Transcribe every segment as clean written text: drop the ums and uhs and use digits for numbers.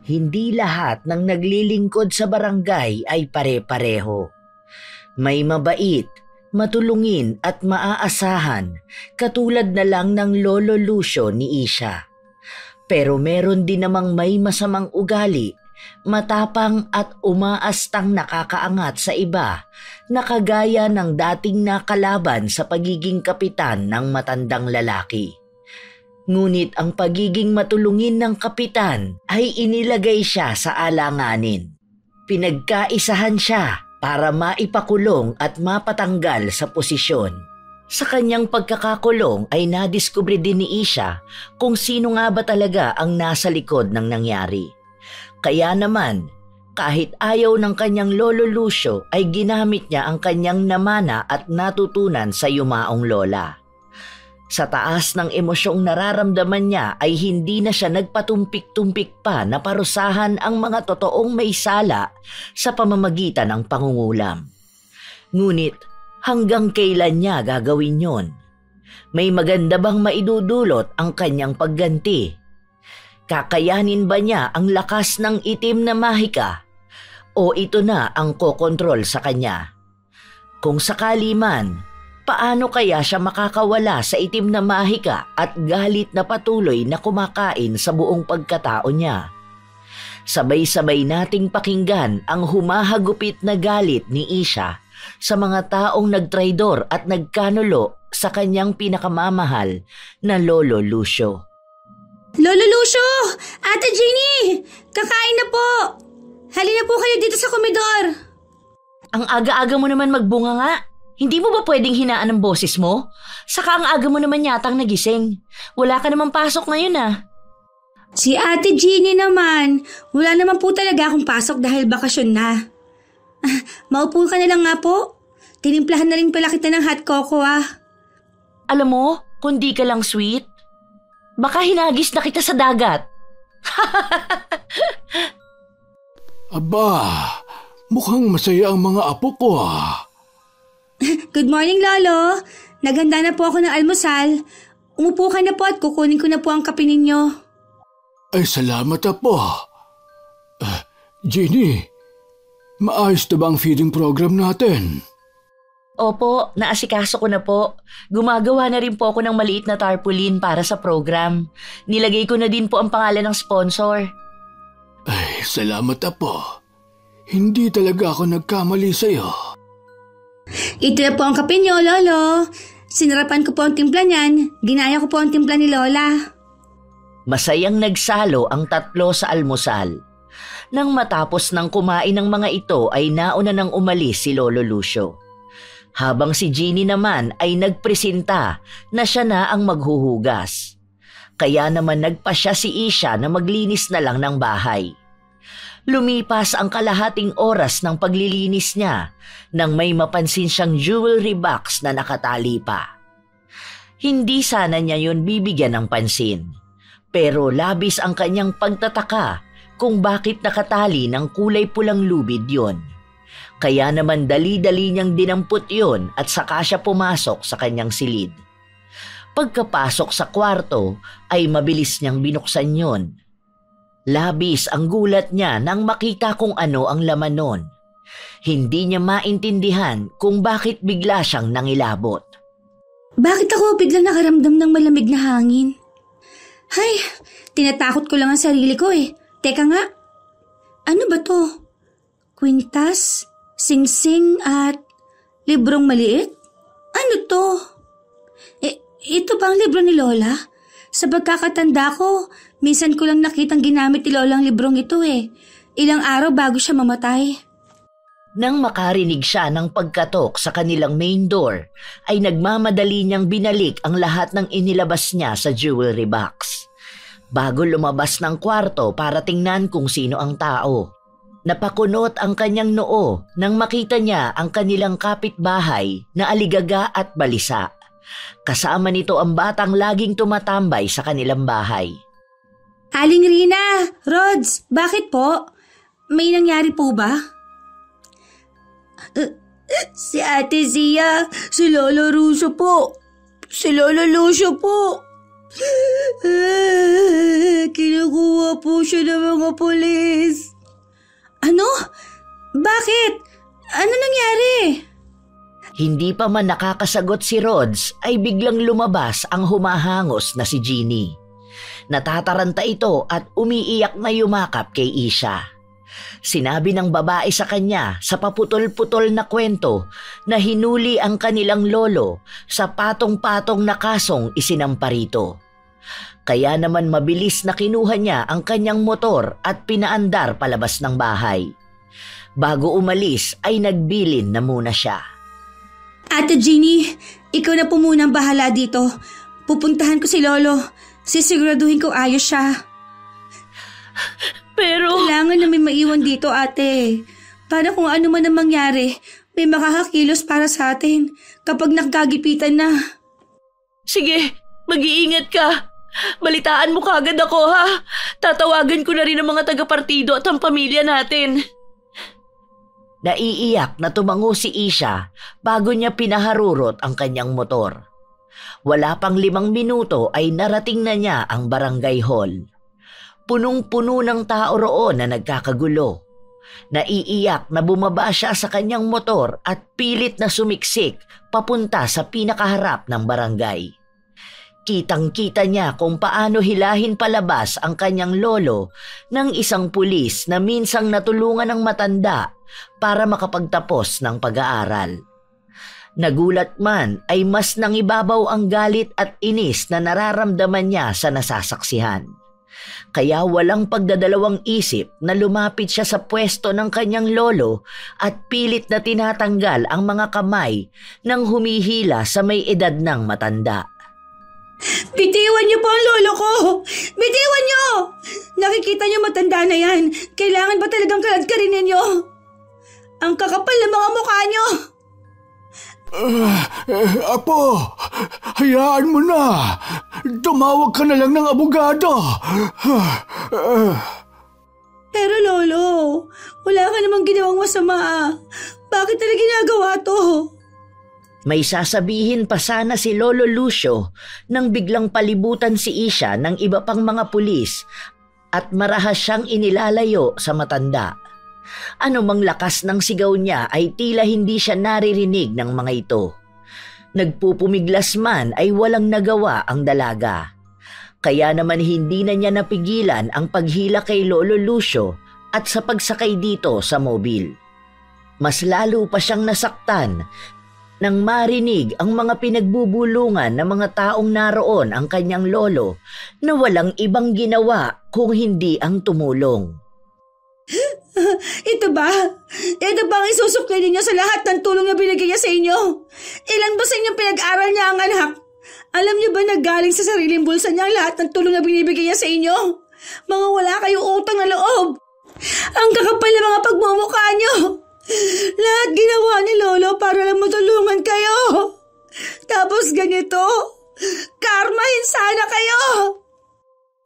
Hindi lahat ng naglilingkod sa barangay ay pare-pareho. May mabait, matulungin at maaasahan katulad na lang ng Lolo Lucio ni Isha. Pero meron din namang may masamang ugali, matapang at umaastang nakakaangat sa iba na kagaya ng dating nakalaban sa pagiging kapitan ng matandang lalaki. Ngunit ang pagiging matulungin ng kapitan ay inilagay siya sa alanganin. Pinagkaisahan siya para maipakulong at mapatanggal sa posisyon. Sa kanyang pagkakakulong ay nadiskubre din ni Isha kung sino nga ba talaga ang nasa likod ng nangyari. Kaya naman, kahit ayaw ng kanyang Lolo Lucio ay ginamit niya ang kanyang namana at natutunan sa yumaong lola. Sa taas ng emosyong nararamdaman niya ay hindi na siya nagpatumpik-tumpik pa na parusahan ang mga totoong may sala sa pamamagitan ng pangungulam. Ngunit hanggang kailan niya gagawin yon? May maganda bang maidudulot ang kanyang pagganti? Kakayanin ba niya ang lakas ng itim na mahika? O ito na ang kokontrol sa kanya? Kung sakali man, paano kaya siya makakawala sa itim na mahika at galit na patuloy na kumakain sa buong pagkatao niya? Sabay-sabay nating pakinggan ang humahagupit na galit ni Isha sa mga taong nagtraidor at nagkanulo sa kanyang pinakamamahal na Lolo Lucio. Lolo Lucio! Ate Jeannie! Kakain na po! Halina po kayo dito sa komedor! Ang aga-aga mo naman magbunga nga. Hindi mo ba pwedeng hinaan ang boses mo? Saka ang aga mo naman yatang nagising. Wala ka namang pasok ngayon ah. Si Ate Jeannie naman, wala naman po talaga akong pasok dahil bakasyon na. Maupo ka na lang nga po. Tinimplahan na rin pala kita ng hot cocoa ah. Alam mo, kung di ka lang sweet, baka hinagis na kita sa dagat. Aba, mukhang masaya ang mga apo ko ah. Good morning, Lolo. Naghanda na po ako ng almusal. Umupo ka na po at kukunin ko na po ang kape ninyo. Ay, salamat apo. Jeannie, maayos na ba ang feeding program natin? Opo, naasikaso ko na po. Gumagawa na rin po ako ng maliit na tarpaulin para sa program. Nilagay ko na din po ang pangalan ng sponsor. Ay, salamat apo. Hindi talaga ako nagkamali sa'yo. Ito na po ang kape niyo, Lolo. Sinarapan ko po ang timpla niyan. Ginaya ko po ang timpla ni Lola. Masayang nagsalo ang tatlo sa almusal. Nang matapos ng kumain ng mga ito ay nauna nang umalis si Lolo Lucio. Habang si Jeannie naman ay nagpresenta na siya na ang maghuhugas. Kaya naman nagpasya si Isha na maglinis na lang ng bahay. Lumipas ang kalahating oras ng paglilinis niya nang may mapansin siyang jewelry box na nakatali pa. Hindi sana niya yun bibigyan ng pansin, pero labis ang kanyang pagtataka kung bakit nakatali ng kulay pulang lubid yon. Kaya naman dali-dali niyang dinampot yon at saka siya pumasok sa kanyang silid. Pagkapasok sa kwarto ay mabilis niyang binuksan yon. Labis ang gulat niya nang makita kung ano ang laman nun. Hindi niya maintindihan kung bakit bigla siyang nangilabot. Bakit ako biglang nakaramdam ng malamig na hangin? Ay, tinatakot ko lang ang sarili ko eh. Teka nga, ano ba to? Kwintas, singsing at librong maliit? Ano to? Ito ba ang libro ni Lola? Sa pagkakatanda ko, minsan ko lang nakitang ginamit ni Lola ang librong ito eh. Ilang araw bago siya mamatay. Nang makarinig siya ng pagkatok sa kanilang main door, ay nagmamadali niyang binalik ang lahat ng inilabas niya sa jewelry box. Bago lumabas ng kwarto para tingnan kung sino ang tao, napakunot ang kanyang noo nang makita niya ang kanilang kapitbahay na aligaga at balisa. Kasama nito ang batang laging tumatambay sa kanilang bahay. Aling Rina, Rods, bakit po? May nangyari po ba? Si Ate Zia, si Lolo Russo po. Si Lolo Lucio po. Kinukuha po siya ng mga pulis. Ano? Bakit? Ano nangyari? Hindi pa man nakakasagot si Rods ay biglang lumabas ang humahangos na si Jeannie. Natataranta ito at umiiyak na yumakap kay Isha. Sinabi ng babae sa kanya sa paputol-putol na kwento na hinuli ang kanilang lolo sa patong-patong na kasong isinampa rito. Kaya naman mabilis na kinuha niya ang kanyang motor at pinaandar palabas ng bahay. Bago umalis ay nagbilin na muna siya. Ate Jeannie, ikaw na po muna ang bahala dito. Pupuntahan ko si Lolo. Sisiguraduhin ko ayos siya. Pero... Kailangan na may maiwan dito, ate. Para kung ano man ang mangyari, may makakakilos para sa atin kapag nagkagipitan na. Sige, mag-iingat ka. Balitaan mo kagad ako, ha? Tatawagan ko na rin ang mga taga-partido at ang pamilya natin. Naiiyak na tumango si Isha bago niya pinaharurot ang kanyang motor. Wala pang 5 minuto ay narating na niya ang barangay hall. Punong-puno ng tao roon na nagkakagulo. Naiiyak na bumaba siya sa kanyang motor at pilit na sumiksik papunta sa pinakaharap ng barangay. Kitang-kita niya kung paano hilahin palabas ang kanyang lolo ng isang pulis na minsang natulungan ng matanda para makapagtapos ng pag-aaral. Nagulat man ay mas nangibabaw ang galit at inis na nararamdaman niya sa nasasaksihan. Kaya walang pagdadalawang isip na lumapit siya sa pwesto ng kanyang lolo at pilit na tinatanggal ang mga kamay ng humihila sa may edad ng matanda. Bitiwan niyo po ang lolo ko! Bitiwan niyo! Nakikita niyo matanda na yan. Kailangan ba talagang kaladkarin ninyo? Ang kakapal na mga mukha niyo! Apo, hayaan mo na. Tumawag ka na lang ng abogado. Pero lolo, wala ka namang ginawang masama. Bakit talaga ginagawa to? May sasabihin pa sana si Lolo Lucio nang biglang palibutan si Isha ng iba pang mga pulis at marahas siyang inilalayo sa matanda. Anumang lakas ng sigaw niya ay tila hindi siya naririnig ng mga ito. Nagpupumiglas man ay walang nagawa ang dalaga. Kaya naman hindi na niya napigilan ang paghila kay Lolo Lucio at sa pagsakay dito sa mobil. Mas lalo pa siyang nasaktan nang marinig ang mga pinagbubulungan ng mga taong naroon ang kanyang lolo na walang ibang ginawa kung hindi ang tumulong. Ito ba? Ito ba ang isusukli ninyo sa lahat ng tulong na binigay niya sa inyo? Ilan ba sa inyong pinag-aral niya ang anak? Alam niyo ba na galing sa sariling bulsa niya ang lahat ng tulong na binibigay niya sa inyo? Mga wala kayong utang na loob. Ang kakapal na mga pagmumukha niyo. Lahat ginawa ni Lolo para lang matulungan kayo. Tapos ganito, karmahin sana kayo.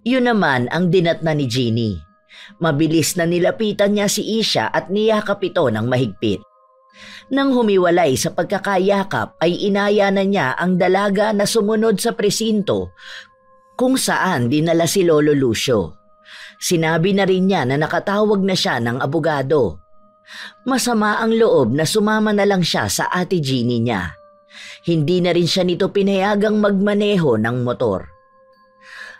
Yun naman ang dinatna ni Jeannie. Mabilis na nilapitan niya si Isha at niyakap ito ng mahigpit. Nang humiwalay sa pagkakayakap ay inaya na niya ang dalaga na sumunod sa presinto kung saan dinala si Lolo Lucio. Sinabi na rin niya na nakatawag na siya ng abogado. Masama ang loob na sumama na lang siya sa ate Jeannie niya. Hindi na rin siya nito pinayagang magmaneho ng motor.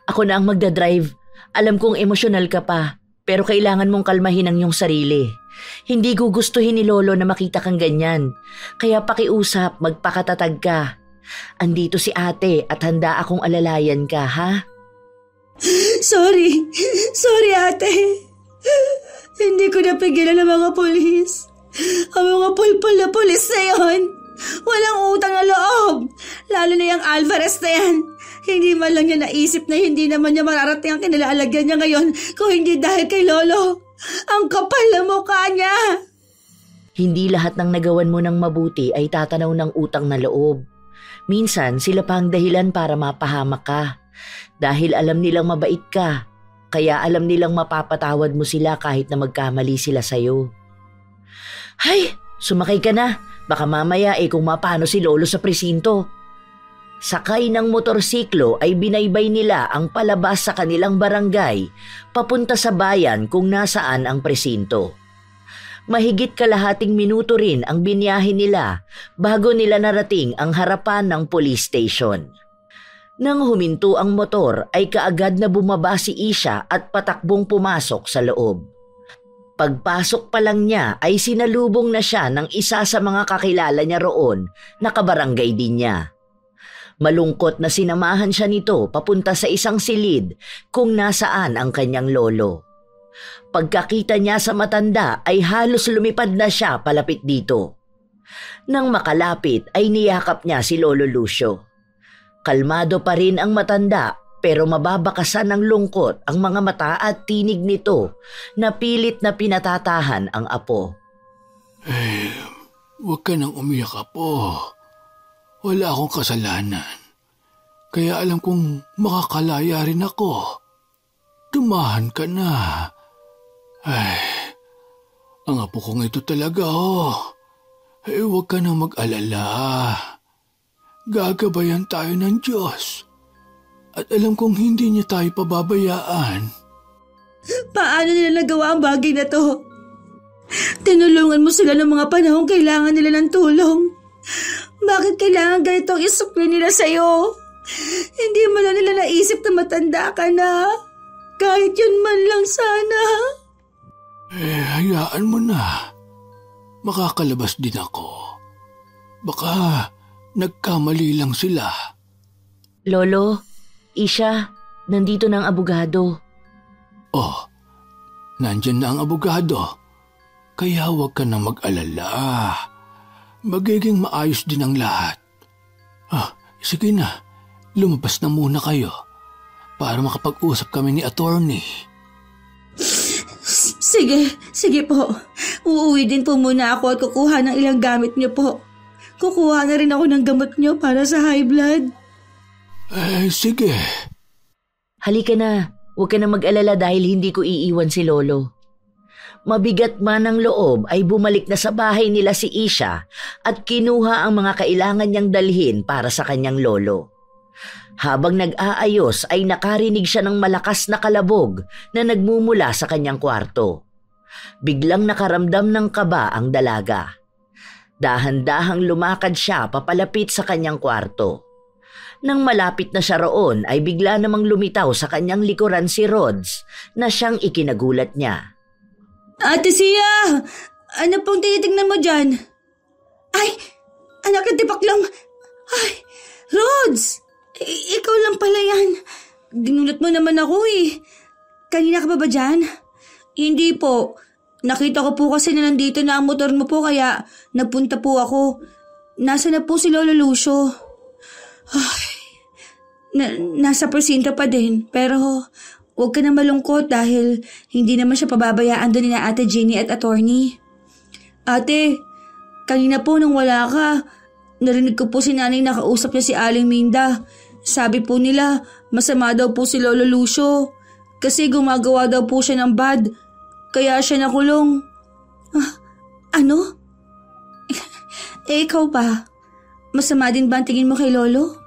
Ako na ang magdadrive. Alam kong emosyonal ka pa, pero kailangan mong kalmahin ang iyong sarili. Hindi gugustuhin ni Lolo na makita kang ganyan. Kaya pakiusap, magpakatatag ka. Andito si ate at handa akong alalayan ka, ha? Sorry ate. Hindi ko napigilan ang mga pulis. Ang mga pulpul na pulis na yon. Walang utang na loob. Lalo na yung Alvarez na yan. Hindi man lang niya naisip na hindi naman niya mararating ang kinalalagyan niya ngayon kung hindi dahil kay Lolo. Ang kapal na mukha niya. Hindi lahat ng nagawan mo ng mabuti ay tatanaw ng utang na loob. Minsan sila pa ang dahilan para mapahamak ka. Dahil alam nilang mabait ka. Kaya alam nilang mapapatawad mo sila kahit na magkamali sila sa'yo. Hay, sumakay ka na. Baka mamaya kung mapano si Lolo sa presinto. Sakay ng motorsiklo ay binaybay nila ang palabas sa kanilang barangay papunta sa bayan kung nasaan ang presinto. Mahigit kalahating minuto rin ang biniyahe nila bago nila narating ang harapan ng police station. Nang huminto ang motor ay kaagad na bumaba si Isha at patakbong pumasok sa loob. Pagpasok pa lang niya ay sinalubong na siya ng isa sa mga kakilala niya roon na kabarangay din niya. Malungkot na sinamahan siya nito papunta sa isang silid kung nasaan ang kanyang lolo. Pagkakita niya sa matanda ay halos lumipad na siya palapit dito. Nang makalapit ay niyakap niya si Lolo Lucio. Kalmado pa rin ang matanda pero mababakasan ng lungkot ang mga mata at tinig nito na pilit na pinatatahan ang apo. Huwag ka nang umiyak, apo. Wala akong kasalanan. Kaya alam kong makakalaya rin ako. Tumahan ka na. Ang apo kong ito talaga, huwag ka nang mag-alala. Gagabayan tayo ng Diyos. At alam kong hindi niya tayo pababayaan. Paano nila nagawa ang bagay na to? Tinulungan mo sila ng mga panahong kailangan nila ng tulong. Bakit kailangan ganitong isukli nila sa'yo? Hindi mo na nila naisip na matanda ka na. Kahit yun man lang sana. Hayaan mo na. Makakalabas din ako. Baka nagkamali lang sila. Lolo, Isha, nandito na ang abogado. Nandyan na ang abogado. Kaya huwag ka na mag-alala. Magiging maayos din ang lahat. Sige na. Lumabas na muna kayo para makapag-usap kami ni attorney. Sige po. Uuwi din po muna ako at kukuha ng ilang gamit niyo po. Kukuha na rin ako ng gamot niyo para sa high blood. Sige. Halika na, huwag ka na mag-alala dahil hindi ko iiwan si Lolo. Mabigat man ang loob ay bumalik na sa bahay nila si Isha at kinuha ang mga kailangan niyang dalhin para sa kanyang lolo. Habang nag-aayos ay nakarinig siya ng malakas na kalabog na nagmumula sa kanyang kwarto. Biglang nakaramdam ng kaba ang dalaga. Dahan-dahang lumakad siya papalapit sa kanyang kwarto. Nang malapit na siya roon ay bigla namang lumitaw sa kanyang likuran si Rods na siyang ikinagulat niya. Ate Sia! Ano pong tinitingnan mo dyan? Ay! Anak ng tipak lang! Ay! Rods! Ikaw lang pala yan. Ginulat mo naman ako eh. Kanina ka ba dyan? Hindi po. Nakita ko po kasi na nandito na ang motor mo po kaya nagpunta po ako. Nasa na po si Lolo Lucio? Ay, nasa presinto pa din pero huwag ka na malungkot dahil hindi naman siya pababayaan doon ni Ate Jenny at attorney. Ate, kanina po nung wala ka, narinig ko po si nanay nakausap niya si Aling Minda. Sabi po nila, masama daw po si Lolo Lucio kasi gumagawa daw po siya ng bad, kaya siya nakulong. Ano? Ikaw ba? Masama din ba ang tingin mo kay Lolo?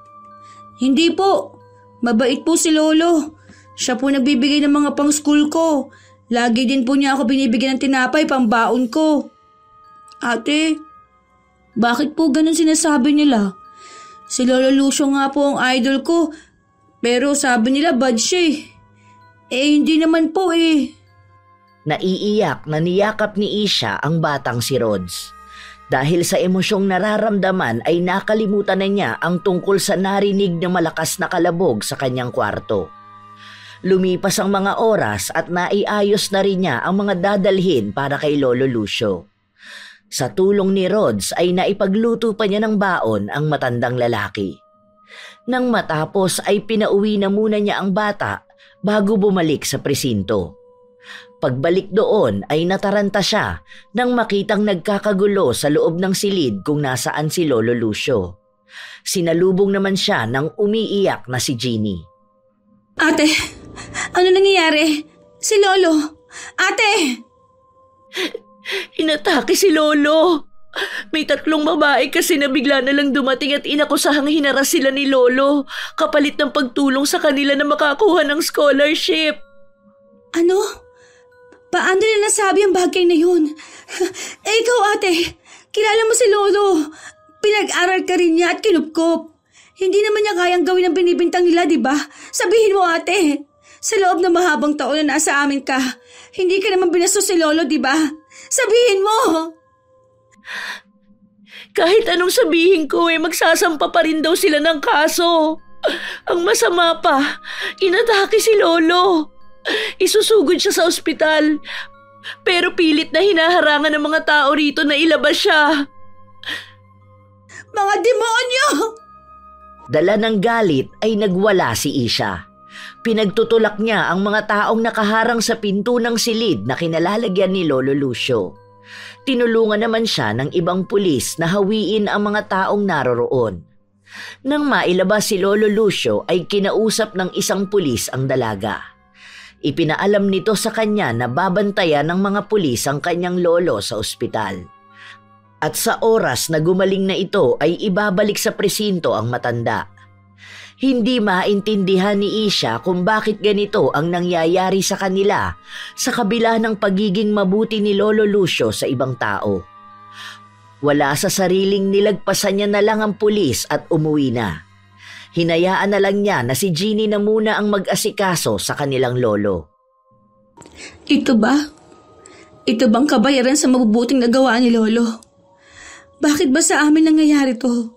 Hindi po. Mabait po si Lolo. Siya po nagbibigay ng mga pang-school ko. Lagi din po niya ako binibigyan ng tinapay pambaon ko. Ate, bakit po ganun sinasabi nila? Si Lolo Lucio nga po ang idol ko. Pero sabi nila bad siya hindi naman po Naiiyak na niyakap ni Isha ang batang si Rods. Dahil sa emosyong nararamdaman ay nakalimutan na niya ang tungkol sa narinig na malakas na kalabog sa kanyang kwarto. Lumipas ang mga oras at naiayos na rin niya ang mga dadalhin para kay Lolo Lucio. Sa tulong ni Rods ay naipagluto pa niya ng baon ang matandang lalaki. Nang matapos ay pinauwi na muna niya ang bata bago bumalik sa presinto. Pagbalik doon ay nataranta siya nang makitang nagkakagulo sa loob ng silid kung nasaan si Lolo Lucio. Sinalubong naman siya ng umiiyak na si Jeannie. Ate, ano nangyayari? Si Lolo! Ate! Inatake si Lolo! May 3 babae kasi na bigla na lang dumating at inakusahang hinaras sila ni Lolo kapalit ng pagtulong sa kanila na makakuha ng scholarship. Ano? Paano nila nasabi ang bagay na yun? Ikaw ate, kilala mo si Lolo. Pinag-aral ka rin niya at kinupkop. Hindi naman niya kayang gawin ang binibintang nila, di ba? Sabihin mo ate, sa loob ng mahabang taon na nasa amin ka, hindi ka naman binastos si Lolo, di ba? Sabihin mo! Kahit anong sabihin ko magsasampa pa rin daw sila ng kaso. Ang masama pa, inatake si Lolo. Isusugod siya sa ospital. Pero pilit na hinaharangan ng mga tao rito na ilabas siya. Mga demonyo! Dala ng galit ay nagwala si Isha. Pinagtutulak niya ang mga taong nakaharang sa pinto ng silid na kinalalagyan ni Lolo Lucio. Tinulungan naman siya ng ibang pulis na hawiin ang mga taong naroroon. Nang mailabas si Lolo Lucio ay kinausap ng isang pulis ang dalaga. Ipinaalam nito sa kanya na babantayan ng mga pulis ang kanyang lolo sa ospital. At sa oras na gumaling na ito ay ibabalik sa presinto ang matanda. Hindi maintindihan ni Isha kung bakit ganito ang nangyayari sa kanila sa kabila ng pagiging mabuti ni Lolo Lucio sa ibang tao. Wala sa sariling nilagpasan niya na lang ang pulis at umuwi na. Hinayaan na lang niya na si Jeannie na muna ang mag-asikaso sa kanilang lolo. Ito ba? Ito bang kabayaran sa mabubuting nagawa ni Lolo? Bakit ba sa amin nangyayari to?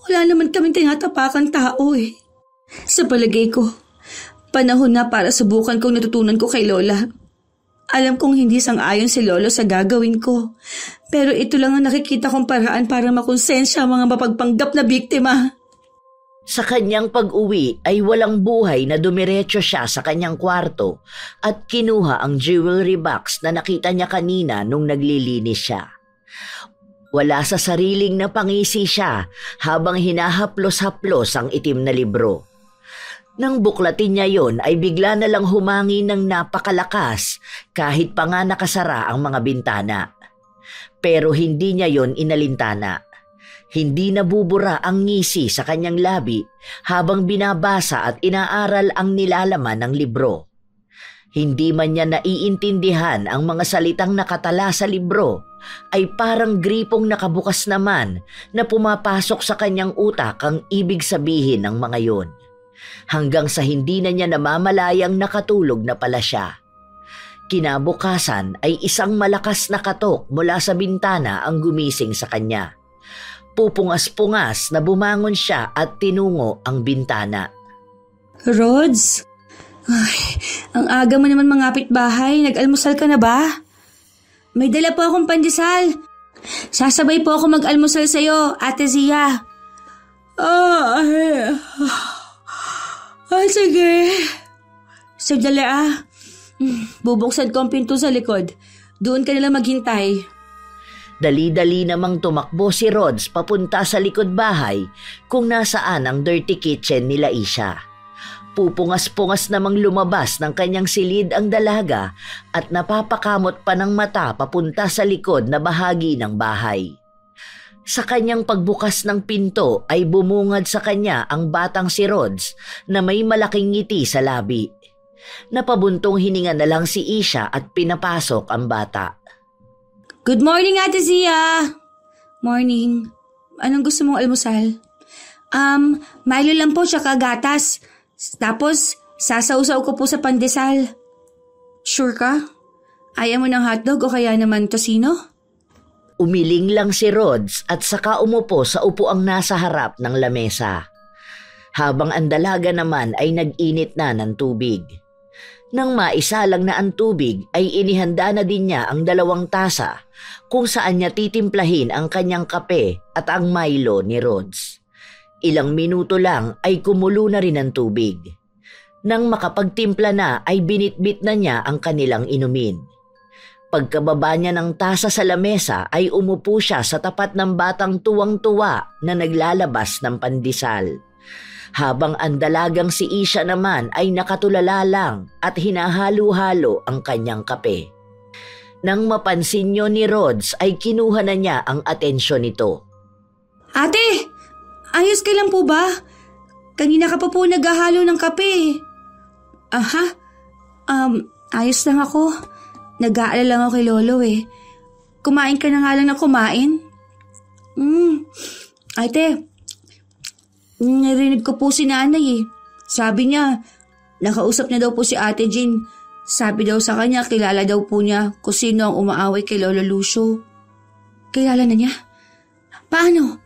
Wala naman kaming tinatapakang tao eh. Sa palagay ko, panahon na para subukan kong natutunan ko kay Lola. Alam kong hindi sang-ayon si Lolo sa gagawin ko. Pero ito lang ang nakikita kong paraan para makonsensya ang mga mapagpanggap na biktima. Sa kanyang pag-uwi ay walang buhay na dumiretso siya sa kanyang kwarto at kinuha ang jewelry box na nakita niya kanina nung naglilinis siya. Wala sa sariling napangisi siya habang hinahaplos-haplos ang itim na libro. Nang buklatin niya yon ay bigla na lang humangi ng napakalakas kahit pa nga nakasara ang mga bintana. Pero hindi niya yon inalintana. Hindi nabubura ang ngisi sa kanyang labi habang binabasa at inaaral ang nilalaman ng libro. Hindi man niya naiintindihan ang mga salitang nakatala sa libro, ay parang gripong nakabukas naman na pumapasok sa kanyang utak ang ibig sabihin ng mga yon. Hanggang sa hindi na niya namamalayang nakatulog na pala siya. Kinabukasan ay isang malakas na katok mula sa bintana ang gumising sa kanya. Pupungas-pungas na bumangon siya at tinungo ang bintana. Rods? Ay, ang aga mo naman mangapit bahay. Nag-almusal ka na ba? May dala po akong pandesal. Sasabay po ako mag-almusal sa'yo, Ate Zia. Sige. Sagdali Bubuksan ko ang pinto sa likod. Doon ka nila maghintay. Dali-dali namang tumakbo si Rods papunta sa likod bahay kung nasaan ang dirty kitchen nila Isha. Pupungas-pungas namang lumabas ng kanyang silid ang dalaga at napapakamot pa ng mata papunta sa likod na bahagi ng bahay. Sa kanyang pagbukas ng pinto ay bumungad sa kanya ang batang si Rods na may malaking ngiti sa labi. Napabuntong hininga na lang si Isha at pinapasok ang bata. Good morning, Ate Zia! Morning. Anong gusto mong almusal? Milo lang po tsaka gatas. Tapos, sasausaw ko po sa pandesal. Sure ka? Ayaw mo ng hotdog o kaya naman tosino? Umiling lang si Rods at saka umupo sa upuang nasa harap ng lamesa. Habang ang dalaga naman ay nag-init na ng tubig. Nang maisalang na ang tubig ay inihanda na din niya ang 2 tasa kung saan niya titimplahin ang kanyang kape at ang Milo ni Rods. Ilang minuto lang ay kumulo na rin ang tubig. Nang makapagtimpla na ay binitbit na niya ang kanilang inumin. Pagkababa niya ng tasa sa lamesa ay umupo siya sa tapat ng batang tuwang-tuwa na naglalabas ng pandesal. Habang ang dalagang si Isha naman ay nakatulala lang at hinahalo-halo ang kanyang kape. Nang mapansin niyo ni Rods ay kinuha na niya ang atensyon nito. Ate, ayos ka lang po ba? Kanina ka pa po naghahalo ng kape. Aha, ayos lang ako. Nag-aalala lang ako kay Lolo eh. Kumain ka na nga lang ng kumain. Ate, narinig ko po si nanay eh. Sabi niya, nakausap na daw po si Ate Jean. Sabi daw sa kanya, kilala daw po niya kung sino ang umaaway kay Lolo Lucio. Kilala na niya? Paano?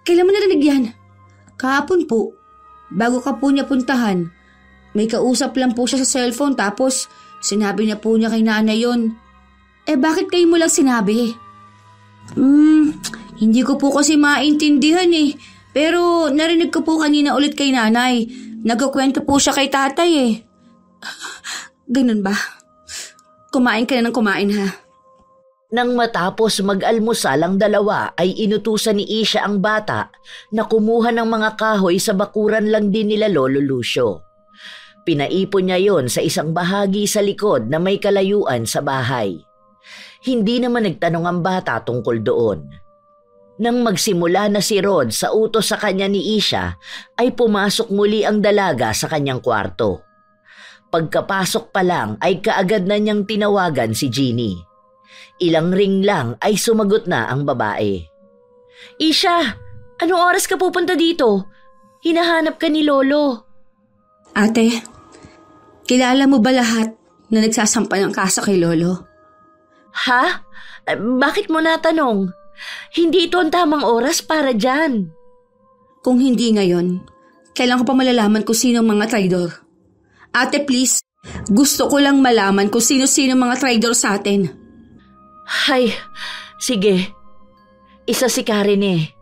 Kailan mo narinig yan? Kahapon po. Bago ka po niya puntahan. May kausap lang po siya sa cellphone tapos sinabi na po niya kay nanay yon. Bakit kayo mo lang sinabi? Hindi ko po kasi maintindihan eh. Pero narinig ko po kanina ulit kay nanay. Nagkukwento po siya kay tatay eh. Ganun ba? Kumain ka na ng kumain ha? Nang matapos mag-almusal ang dalawa ay inutusan ni Isha ang bata na kumuha ng mga kahoy sa bakuran lang din nila Lolo Lucio. Pinaipon niya yon sa isang bahagi sa likod na may kalayuan sa bahay. Hindi naman nagtanong ang bata tungkol doon. Nang magsimula na si Rod sa utos sa kanya ni Isha, ay pumasok muli ang dalaga sa kanyang kwarto. Pagkapasok pa lang ay kaagad na niyang tinawagan si Jeannie. Ilang ring lang ay sumagot na ang babae. Isha, anong oras ka pupunta dito? Hinahanap ka ni Lolo. Ate, kilala mo ba lahat na nagsasampa ng kaso kay Lolo? Ha? Bakit mo natanong? Hindi ito ang tamang oras para dyan. Kung hindi ngayon, kailan ko pa malalaman kung sino ang mga traidor? Ate please, gusto ko lang malaman kung sino-sino mga traidor sa atin. Ay, sige. Isa si Karen eh.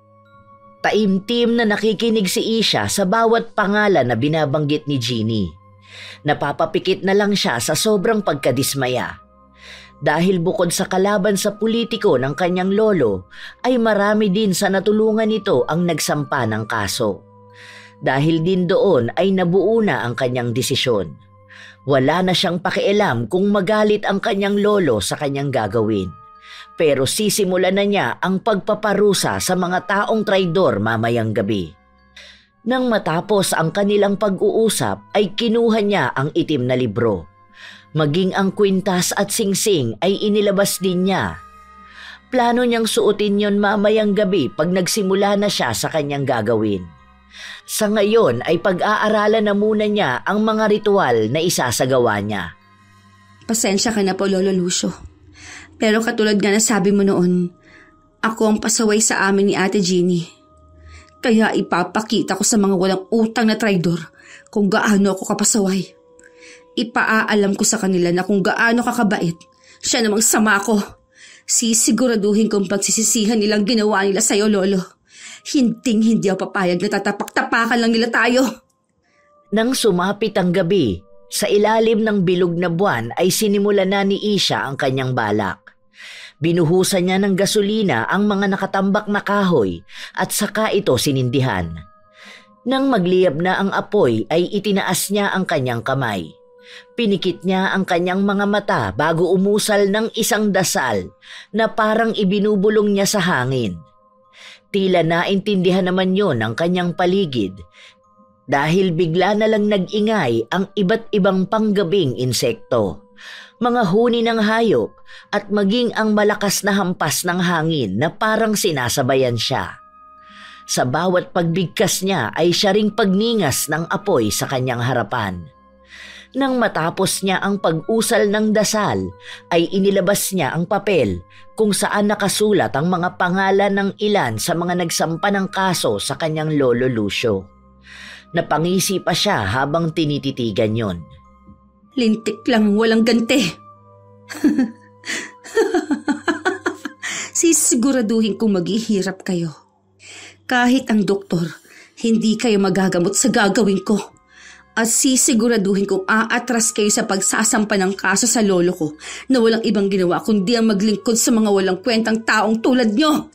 Taimtim na nakikinig si Isha sa bawat pangalan na binabanggit ni Jeannie. Napapapikit na lang siya sa sobrang pagkadismaya. Dahil bukod sa kalaban sa politiko ng kanyang lolo, ay marami din sa natulungan nito ang nagsampa ng kaso. Dahil din doon ay nabuo na ang kanyang desisyon. Wala na siyang pakialam kung magalit ang kanyang lolo sa kanyang gagawin. Pero sisimulan na niya ang pagpaparusa sa mga taong traidor mamayang gabi. Nang matapos ang kanilang pag-uusap ay kinuha niya ang itim na libro. Maging ang kwintas at singsing ay inilabas din niya. Plano niyang suotin yon mamayang gabi pag nagsimula na siya sa kanyang gagawin. Sa ngayon ay pag-aaralan na muna niya ang mga ritual na isasagawa niya. Pasensya ka na po, Lolo Lucio. Pero katulad nga na sabi mo noon, ako ang pasaway sa amin ni Ate Jeannie. Kaya ipapakita ko sa mga walang utang na traidor kung gaano ako kapasaway. Ipaaalam ko sa kanila na kung gaano kakabait, siya namang sama ko. Sisiguraduhin kong pagsisisihan nilang ginawa nila sa'yo, Lolo. Hindi ako papayag na tatapak-tapakan lang nila tayo. Nang sumapit ang gabi, sa ilalim ng bilog na buwan ay sinimula na ni Isha ang kanyang balak. Binuhusan niya ng gasolina ang mga nakatambak na kahoy at saka ito sinindihan. Nang magliyab na ang apoy ay itinaas niya ang kanyang kamay. Pinikit niya ang kanyang mga mata bago umusal ng isang dasal na parang ibinubulong niya sa hangin. Tila naintindihan naman yon ng kanyang paligid dahil bigla na lang nag-ingay ang iba't ibang panggabing insekto, mga huni ng hayop at maging ang malakas na hampas ng hangin na parang sinasabayan siya. Sa bawat pagbigkas niya ay siya ring pagningas ng apoy sa kanyang harapan. Nang matapos niya ang pag-usal ng dasal, ay inilabas niya ang papel kung saan nakasulat ang mga pangalan ng ilan sa mga nagsampa ng kaso sa kanyang Lolo Lucio. Napangisi pa siya habang tinititigan yon. Lintik lang, walang ganti. Sisiguraduhin kong maghihirap kayo. Kahit ang doktor, hindi kayo magagamot sa gagawin ko. At sisiguraduhin kong aatras kayo sa pagsasampa ng kaso sa lolo ko na walang ibang ginawa kundi ang maglingkod sa mga walang kwentang taong tulad nyo.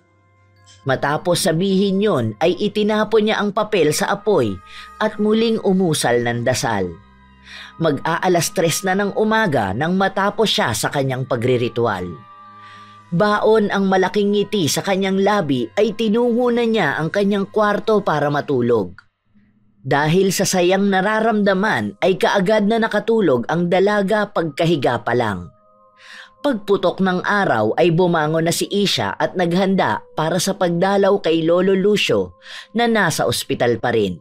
Matapos sabihin yon ay itinapon niya ang papel sa apoy at muling umusal ng dasal. Mag-aalas 3 na ng umaga nang matapos siya sa kanyang pagriritual. Baon ang malaking ngiti sa kanyang labi ay tinungo na niya ang kanyang kwarto para matulog. Dahil sa sayang nararamdaman ay kaagad na nakatulog ang dalaga pagkahiga pa lang. Pagputok ng araw ay bumangon na si Isha at naghanda para sa pagdalaw kay Lolo Lucio na nasa ospital pa rin.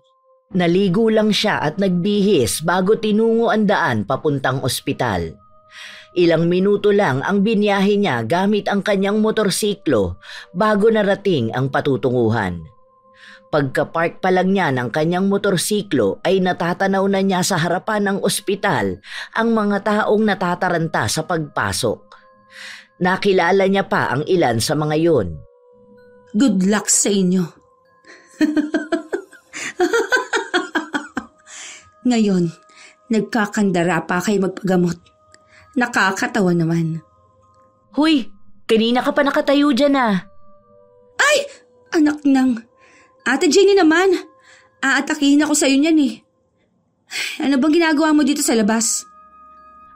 Naligo lang siya at nagbihis bago tinungo ang daan papuntang ospital. Ilang minuto lang ang biniyahe niya gamit ang kanyang motorsiklo bago narating ang patutunguhan. Pagka-park pa lang niya ng kanyang motorsiklo ay natatanaw na niya sa harapan ng ospital ang mga taong natataranta sa pagpasok. Nakilala niya pa ang ilan sa mga yun. Good luck sa inyo. Ngayon, nagkakandara pa kayo magpagamot. Nakakatawa naman. Huy, kanina ka pa nakatayo dyan ah. Ay! Anak ng... Ate Jenny naman, aatakihin ako sa'yo niyan eh. Ano bang ginagawa mo dito sa labas?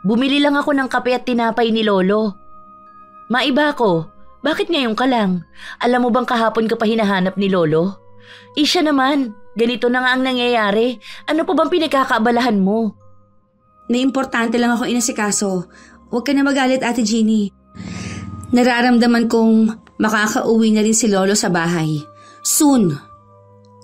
Bumili lang ako ng kape at tinapay ni Lolo. Maiba ko, bakit ngayon ka lang? Alam mo bang kahapon ka pa hinahanap ni Lolo? Isha naman, ganito na nga ang nangyayari. Ano pa bang pinagkakaabalahan mo? Naimportante lang ako inasikaso. Huwag ka na magalit, Ate Jenny. Nararamdaman kong makakauwi na rin si Lolo sa bahay. Soon.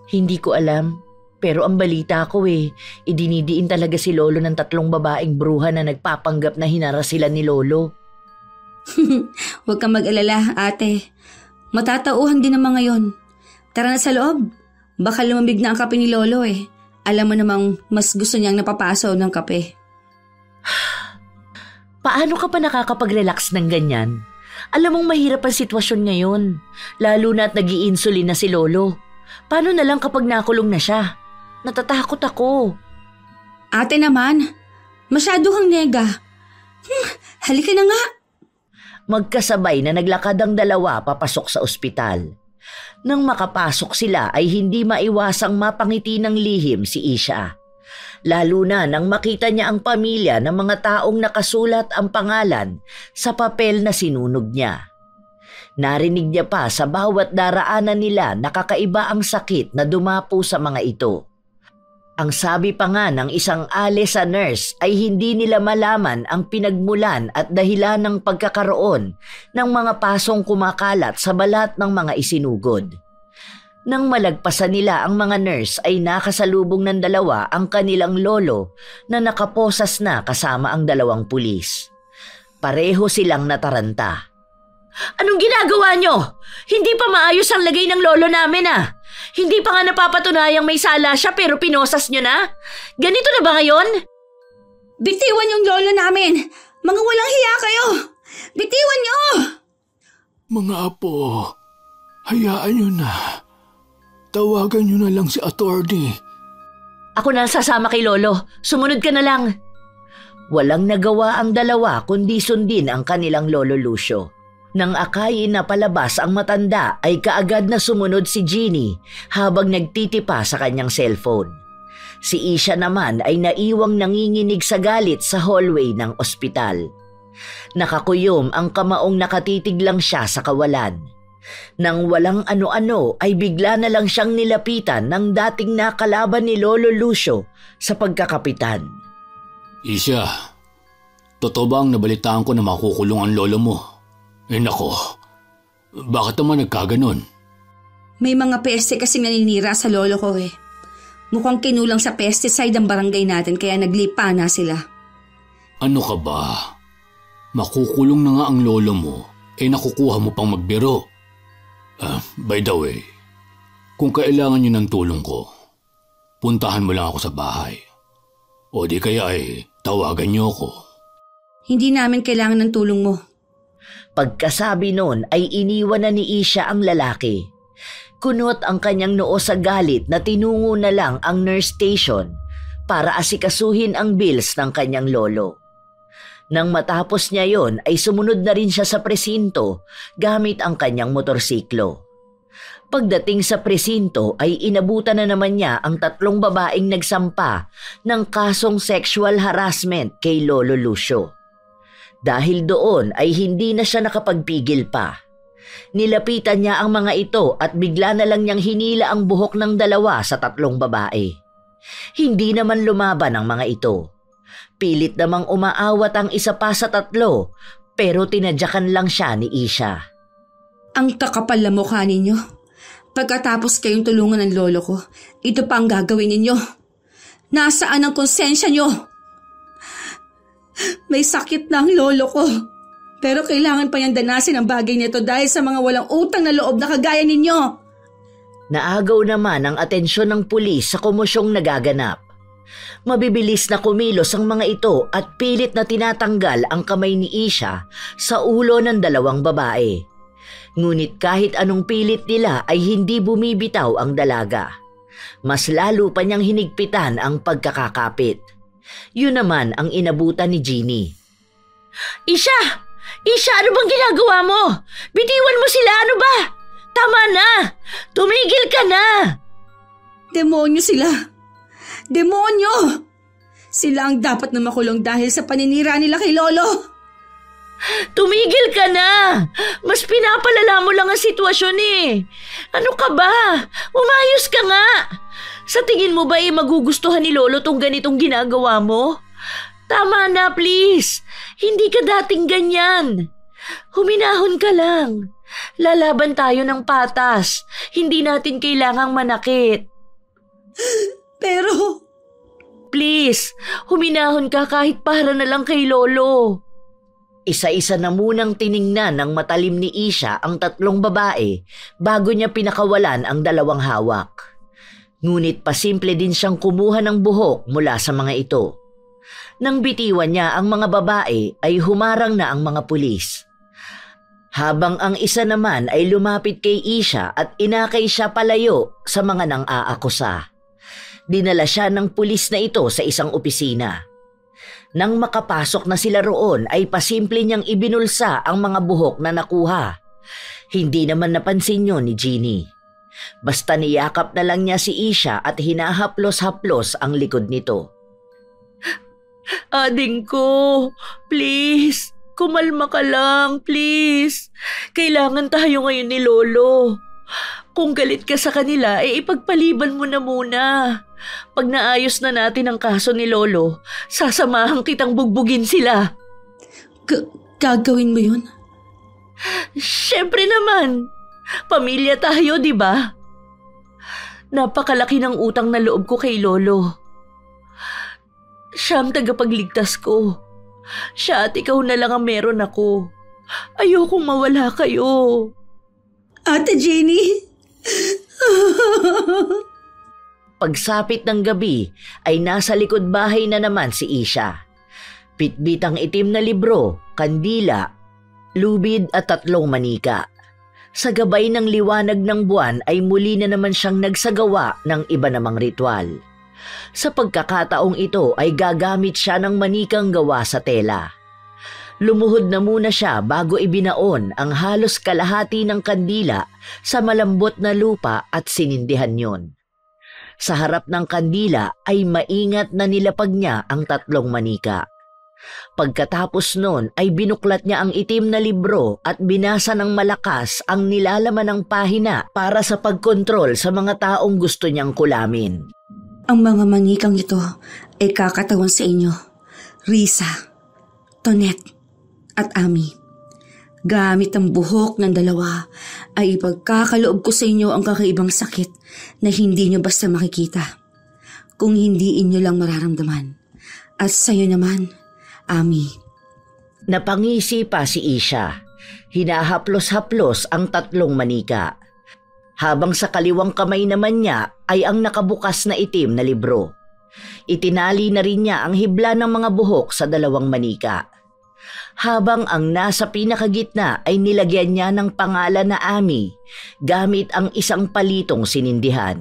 Hindi ko alam. Pero ang balita ko idinidiin talaga si Lolo ng 3 babaeng bruha na nagpapanggap na hinaras sila ni Lolo. Huwag kang mag-alala, ate. Matatauhan din ang mga yon. Tara na sa loob. Baka lumamig na ang kape ni Lolo eh. Alam mo namang mas gusto niyang napapasaw ng kape. Paano ka pa nakakapag-relax ng ganyan? Alam mong mahirap ang sitwasyon ngayon. Lalo na at nag-i-insulin na si Lolo. Paano na lang kapag nakulong na siya? Natatakot ako. Ate naman, masyado kang nega. Halika na nga. Magkasabay na naglakad ang dalawa papasok sa ospital. Nang makapasok sila ay hindi maiwasang mapangiti ng lihim si Isha. Lalo na nang makita niya ang pamilya ng mga taong nakasulat ang pangalan sa papel na sinunog niya. Narinig niya pa sa bawat daraanan nila na kakaiba ang sakit na dumapo sa mga ito. Ang sabi pa nga ng isang ale sa nurse ay hindi nila malaman ang pinagmulan at dahilan ng pagkakaroon ng mga pasong kumakalat sa balat ng mga isinugod. Nang malagpasan nila ang mga nurse ay nakasalubong ng dalawa ang kanilang lolo na nakaposas na kasama ang 2 pulis. Pareho silang nataranta. Anong ginagawa nyo? Hindi pa maayos ang lagay ng lolo namin ah. Hindi pa nga napapatunayang may sala siya pero pinosas nyo na? Ganito na ba ngayon? Bitiwan yung lolo namin! Mga walang hiya kayo! Bitiwan nyo! Mga apo, hayaan nyo na. Tawagan nyo na lang si attorney. Ako na sasama kay Lolo. Sumunod ka na lang. Walang nagawa ang dalawa kundi sundin ang kanilang Lolo Lucio. Nang akayin na palabas ang matanda ay kaagad na sumunod si Jeannie habang nagtitipa sa kanyang cellphone. Si Isha naman ay naiwang nanginginig sa galit sa hallway ng ospital. Nakakuyom ang kamaong nakatitig lang siya sa kawalan. Nang walang ano-ano ay bigla na lang siyang nilapitan ng dating nakalaban ni Lolo Lucio sa pagkakapitan. Isha, totoo bang nabalitaan ko na makukulong ang lolo mo? Nako, bakit naman nagkaganon? May mga peste kasing naninira sa lolo ko eh. Mukhang kinulang sa pesticide ang barangay natin kaya naglipa na sila. Ano ka ba? Makukulong na nga ang lolo mo, nakukuha mo pang magbiro. By the way, kung kailangan nyo ng tulong ko, puntahan mo lang ako sa bahay. O di kaya tawagan nyo ako. Hindi namin kailangan ng tulong mo. Pagkasabi noon ay iniwan na ni Isha ang lalaki. Kunot ang kanyang noo sa galit na tinungo na lang ang nurse station para asikasuhin ang bills ng kanyang lolo. Nang matapos niya yon ay sumunod na rin siya sa presinto gamit ang kanyang motorsiklo. Pagdating sa presinto ay inabutan na naman niya ang 3 babaeng nagsampa ng kasong sexual harassment kay Lolo Lucio. Dahil doon ay hindi na siya nakapagpigil pa. Nilapitan niya ang mga ito at bigla na lang niyang hinila ang buhok ng 2 sa 3 babae. Hindi naman lumaban ang mga ito. Pilit namang umaawat ang isa pa sa 3 pero tinadyakan lang siya ni Isha. Ang kakapal na mukha ninyo. Pagkatapos kayong tulungan ng lolo ko, ito pa ang gagawin ninyo. Nasaan ang konsensya nyo? May sakit na ang lolo ko. Pero kailangan pa niyang danasin ang bagay nito dahil sa mga walang utang na loob na kagaya ninyo. Naagaw naman ang atensyon ng pulis sa komosyong nagaganap. Mabibilis na kumilos ang mga ito at pilit na tinatanggal ang kamay ni Isha sa ulo ng 2 babae. Ngunit kahit anong pilit nila ay hindi bumibitaw ang dalaga. Mas lalo pa niyang hinigpitan ang pagkakakapit. Yun naman ang inabutan ni Jeannie. Isha! Isha, ano bang ginagawa mo? Bitiwan mo sila, ano ba? Tama na! Tumigil ka na! Demonyo sila! Demonyo! Sila ang dapat na makulong dahil sa paninira nila kay lolo. Tumigil ka na! Mas pinapalala mo lang ang sitwasyon eh. Ano ka ba? Umayos ka nga! Sa tingin mo ba magugustuhan ni Lolo tong ganitong ginagawa mo? Tama na, please. Hindi ka dating ganyan. Huminahon ka lang. Lalaban tayo ng patas. Hindi natin kailangang manakit. Pero... Please, huminahon ka kahit para na lang kay Lolo. Isa-isa na munang tiningnan ng matalim ni Isha ang 3 babae bago niya pinakawalan ang 2 hawak. Ngunit pasimple din siyang kumuha ng buhok mula sa mga ito. Nang bitiwan niya ang mga babae ay humarang na ang mga pulis. Habang ang isa naman ay lumapit kay Isha at inakay siya palayo sa mga nang-aakusa. Dinala siya ng pulis na ito sa isang opisina. Nang makapasok na sila roon ay pasimple niyang ibinulsa ang mga buhok na nakuha. Hindi naman napansin yun ni Jeannie. Basta niyakap na lang niya si Isha at hinahaplos-haplos ang likod nito. Ading ko, please, kumalma ka lang, please. Kailangan tayo ngayon ni Lolo. Kung galit ka sa kanila, ipagpaliban mo na muna. Pag naayos na natin ang kaso ni Lolo, sasamahan kitang bugbugin sila. Gagawin mo yun? Siyempre naman. Pamilya tayo, di ba? Napakalaki ng utang na loob ko kay Lolo. Siya ang tagapagligtas ko. Siya at ikaw na lang ang meron ako. Ayokong mawala kayo. Ate Jeannie? Pagsapit ng gabi ay nasa likod bahay na naman si Isha. Pitbit ang itim na libro, kandila, lubid at 3 manika. Sa gabay ng liwanag ng buwan ay muli na naman siyang nagsagawa ng iba namang ritual. Sa pagkakataong ito ay gagamit siya ng manikang gawa sa tela. Lumuhod na muna siya bago ibinaon ang halos kalahati ng kandila sa malambot na lupa at sinindihan yon. Sa harap ng kandila ay maingat na nilapag niya ang 3 manika. Pagkatapos nun ay binuklat niya ang itim na libro at binasa ng malakas ang nilalaman ng pahina para sa pagkontrol sa mga taong gusto niyang kulamin. Ang mga manikang ito ay kakatawan sa inyo, Risa, Tonet, at Ami. Gamit ang buhok ng 2 ay ipagkakaloob ko sa inyo ang kakaibang sakit na hindi nyo basta makikita, kung hindi inyo lang mararamdaman. At sa'yo naman, Ami. Napangisi pa si Isha. Hinahaplos-haplos ang 3 manika. Habang sa kaliwang kamay naman niya ay ang nakabukas na itim na libro. Itinali na rin niya ang hibla ng mga buhok sa 2 manika. Habang ang nasa pinakagitna ay nilagyan niya ng pangalan na Ami gamit ang isang palitong sinindihan.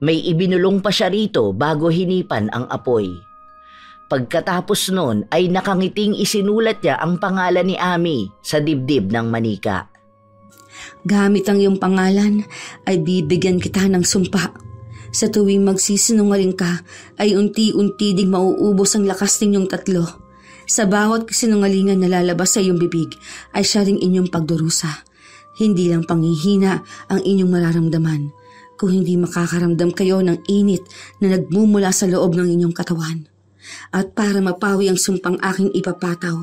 May ibinulong pa siya rito bago hinipan ang apoy. Pagkatapos nun ay nakangiting isinulat niya ang pangalan ni Ami sa dibdib ng manika. Gamit ang iyong pangalan ay bibigyan kita ng sumpa. Sa tuwing magsisinungaling ka ay unti-unti ding mauubos ang lakas ninyong tatlo. Sa bawat sinungalingan na lalabas sa iyong bibig ay siya ring inyong pagdurusa. Hindi lang panghihina ang inyong mararamdaman, kung hindi makakaramdam kayo ng init na nagmumula sa loob ng inyong katawan. At para mapawi ang sumpang aking ipapataw,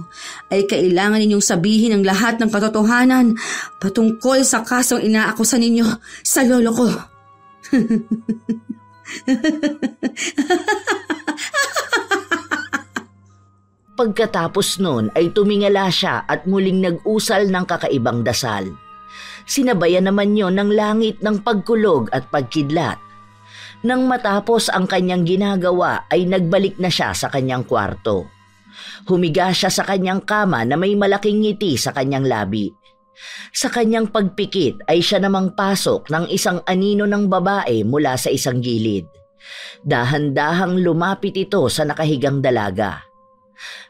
ay kailangan ninyong sabihin ang lahat ng katotohanan patungkol sa kasong inaakusa ninyo sa lolo ko. Pagkatapos nun ay tumingala siya at muling nag-usal ng kakaibang dasal. Sinabayan naman yon ng langit ng pagkulog at pagkidlat. Nang matapos ang kanyang ginagawa ay nagbalik na siya sa kanyang kwarto. Humiga siya sa kanyang kama na may malaking ngiti sa kanyang labi. Sa kanyang pagpikit ay siya namang pasok ng isang anino ng babae mula sa isang gilid. Dahan-dahang lumapit ito sa nakahigang dalaga.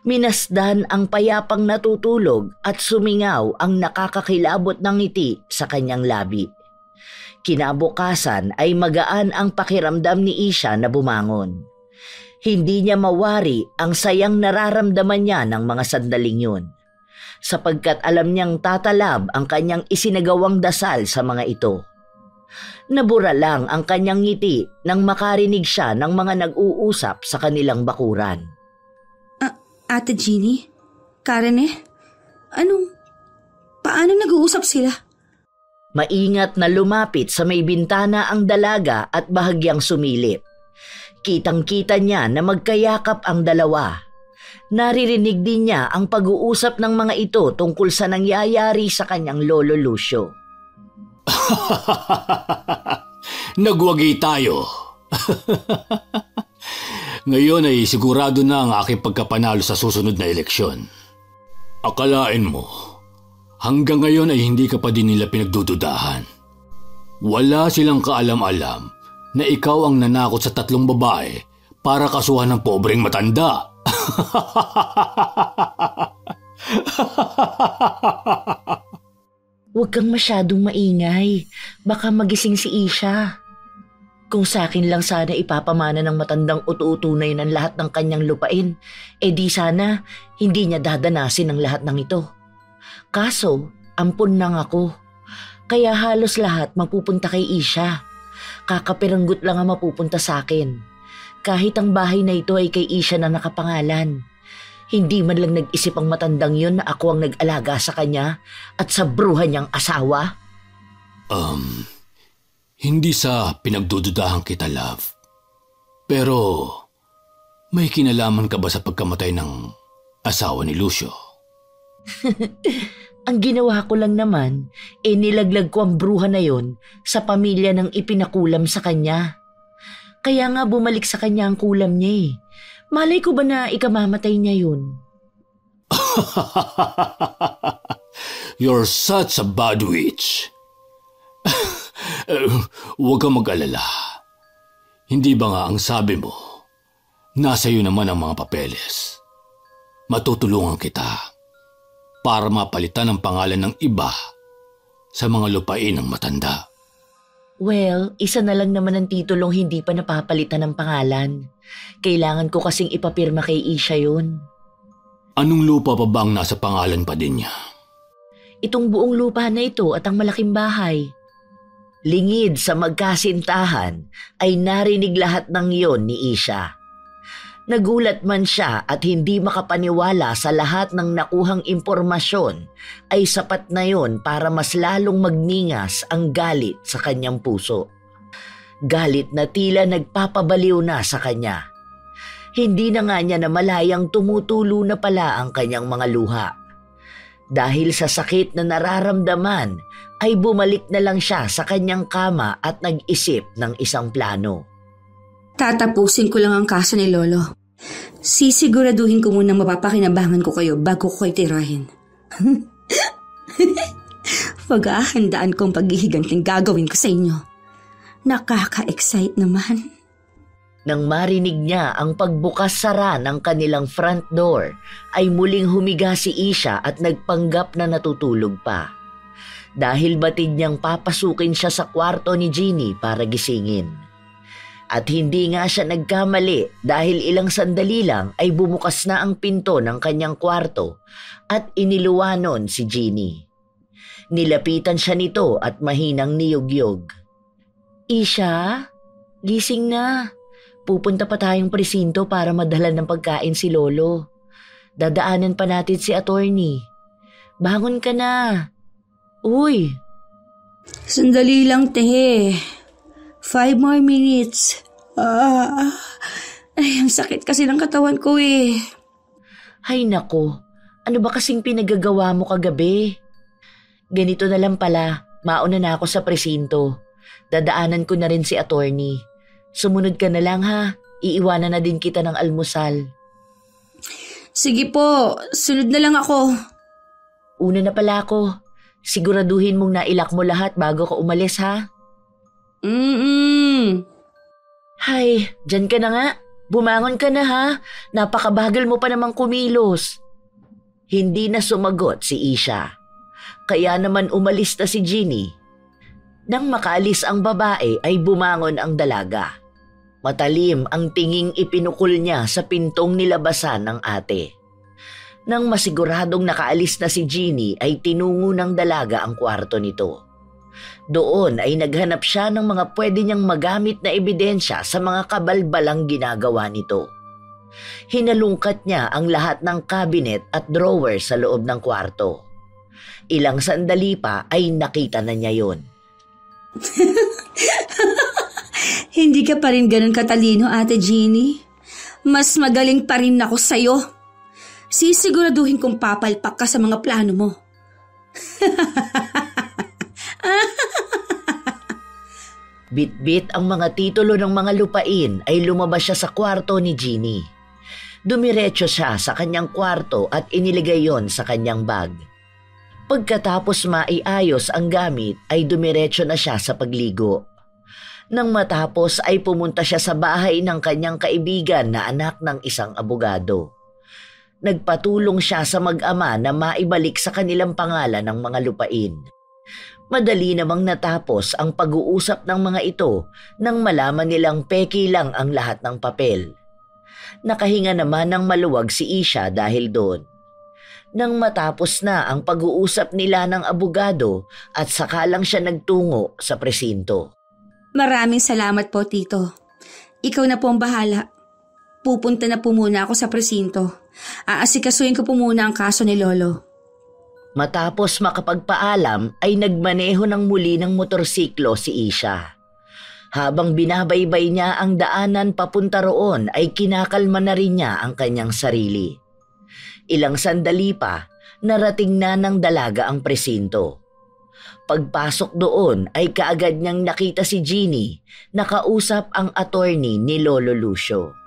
Minasdan ang payapang natutulog at sumingaw ang nakakakilabot ng ngiti sa kanyang labi. Kinabukasan ay magaan ang pakiramdam ni Isha na bumangon. Hindi niya mawari ang sayang nararamdaman niya ng mga sandaling yun, sapagkat alam niyang tatalab ang kanyang isinagawang dasal sa mga ito. Nabura lang ang kanyang ngiti nang makarinig siya ng mga nag-uusap sa kanilang bakuran. Ate Jeannie? Karen paano nag-uusap sila? Maingat na lumapit sa may bintana ang dalaga at bahagyang sumilip. Kitang-kita niya na magkayakap ang dalawa. Naririnig din niya ang pag-uusap ng mga ito tungkol sa nangyayari sa kanyang lolo Lucio. Nagwagi tayo. Ngayon ay sigurado na ang aking pagkapanalo sa susunod na eleksyon. Akalain mo, hanggang ngayon ay hindi ka pa din nila pinagdududahan. Wala silang kaalam-alam na ikaw ang nanakot sa 3 babae para kasuhan ng pobreng matanda. Huwag kang masyadong maingay. Baka magising si Isha. Kung sa akin lang sana ipapamana ng matandang utu-utunay ng lahat ng kanyang lupain, di sana hindi niya dadanasin ang lahat ng ito. Kaso, ampun nang ako. Kaya halos lahat mapupunta kay Isha. Kakapiranggot lang ang mapupunta sa akin. Kahit ang bahay na ito ay kay Isha na nakapangalan. Hindi man lang nag-isip ang matandang yun na ako ang nag-alaga sa kanya at sa bruha niyang asawa. Hindi sa pinagdududahan kita, love. Pero, may kinalaman ka ba sa pagkamatay ng asawa ni Lucio? Ang ginawa ko lang naman, nilaglag ko ang bruha na yon sa pamilya ng ipinakulam sa kanya. Kaya nga bumalik sa kanya ang kulam niya . Malay ko ba na ikamamatay niya yun? You're such a bad witch. Huwag kang mag-alala. Hindi ba nga ang sabi mo, nasa iyo naman ang mga papeles. Matutulungan kita para mapalitan ang pangalan ng iba sa mga lupain ng matanda. Well, isa na lang naman ang titulong hindi pa napapalitan ng pangalan. Kailangan ko kasing ipapirma kay Isha yun. Anong lupa pa ba ang nasa pangalan pa din niya? Itong buong lupa na ito at ang malaking bahay. Lingid sa magkasintahan ay narinig lahat ng iyon ni Isha. Nagulat man siya at hindi makapaniwala sa lahat ng nakuhang impormasyon ay sapat na yon para mas lalong magningas ang galit sa kanyang puso. Galit na tila nagpapabaliw na sa kanya. Hindi na nga niya namalayang tumutulo na pala ang kanyang mga luha. Dahil sa sakit na nararamdaman ay bumalik na lang siya sa kanyang kama at nag-isip ng isang plano. Tatapusin ko lang ang kaso ni Lolo. Sisiguraduhin ko muna mapapakinabangan ko kayo bago ko kayo tirahin. Pag-ahandaan ko ang paghihiganting gagawin ko sa inyo. Nakaka-excite naman. Nang marinig niya ang pagbukas-sara ng kanilang front door, ay muling humiga si Isha at nagpanggap na natutulog pa. dahil batid niyang papasukin siya sa kwarto ni Jeannie para gisingin. At hindi nga siya nagkamali dahil ilang sandali lang ay bumukas na ang pinto ng kanyang kwarto at iniluwanon si Jeannie. Nilapitan siya nito at mahinang niyugyog. "Isha, gising na. Pupunta pa tayong presinto para madala ng pagkain si Lolo. Dadaanan pa natin si attorney. Bangon ka na. Uy!" Sandali lang, te. 5 more minutes. Ay, ang sakit kasi ng katawan ko eh. Hay nako, ano ba kasing pinagagawa mo kagabi? Ganito na lang pala, mauna na ako sa presinto. Dadaanan ko na rin si attorney. Sumunod ka na lang ha, iiwanan na din kita ng almusal. Sige po, sunod na lang ako. Una na pala ako. Siguraduhin mong nailak mo lahat bago ka umalis ha? Hay, dyan ka na nga. Bumangon ka na ha. Napakabagal mo pa namang kumilos. Hindi na sumagot si Isha. Kaya naman umalis na si Jeannie. Nang makaalis ang babae ay bumangon ang dalaga. Matalim ang tinging ipinukol niya sa pintong nilabasan ng ate. Nang masiguradong nakaalis na si Jeannie ay tinungo ng dalaga ang kwarto nito. Doon ay naghanap siya ng mga pwede niyang magamit na ebidensya sa mga kabalbalang ginagawa nito. Hinalungkat niya ang lahat ng cabinet at drawer sa loob ng kwarto. Ilang sandali pa ay nakita na niya yon. Hindi ka pa rin ganun katalino, Ate Jeannie. Mas magaling pa rin ako sa'yo. Sisiguraduhin kong papalpak ka sa mga plano mo. Bit-bit ang mga titulo ng mga lupain ay lumabas siya sa kwarto ni Jeannie. Dumiretso siya sa kanyang kwarto at inilagay yon sa kanyang bag. Pagkatapos maiayos ang gamit ay dumiretso na siya sa pagligo. Nang matapos ay pumunta siya sa bahay ng kanyang kaibigan na anak ng isang abogado. Nagpatulong siya sa mag-ama na maibalik sa kanilang pangalan ng mga lupain. Madali namang natapos ang pag-uusap ng mga ito nang malaman nilang peki lang ang lahat ng papel. Nakahinga naman ng maluwag si Isha dahil doon. Nang matapos na ang pag-uusap nila ng abogado at saka lang siya nagtungo sa presinto. Maraming salamat po, Tito. Ikaw na po ang bahala. Pupunta na po muna ako sa presinto. Aasikasuhin ko po muna ang kaso ni Lolo. Matapos makapagpaalam ay nagmaneho ng muli ng motorsiklo si Isha. Habang binabaybay niya ang daanan papunta roon ay kinakalma na rin niya ang kanyang sarili. Ilang sandali pa, narating na ng dalaga ang presinto. Pagpasok doon ay kaagad niyang nakita si Jeannie na kausap ang attorney ni Lolo Lucio.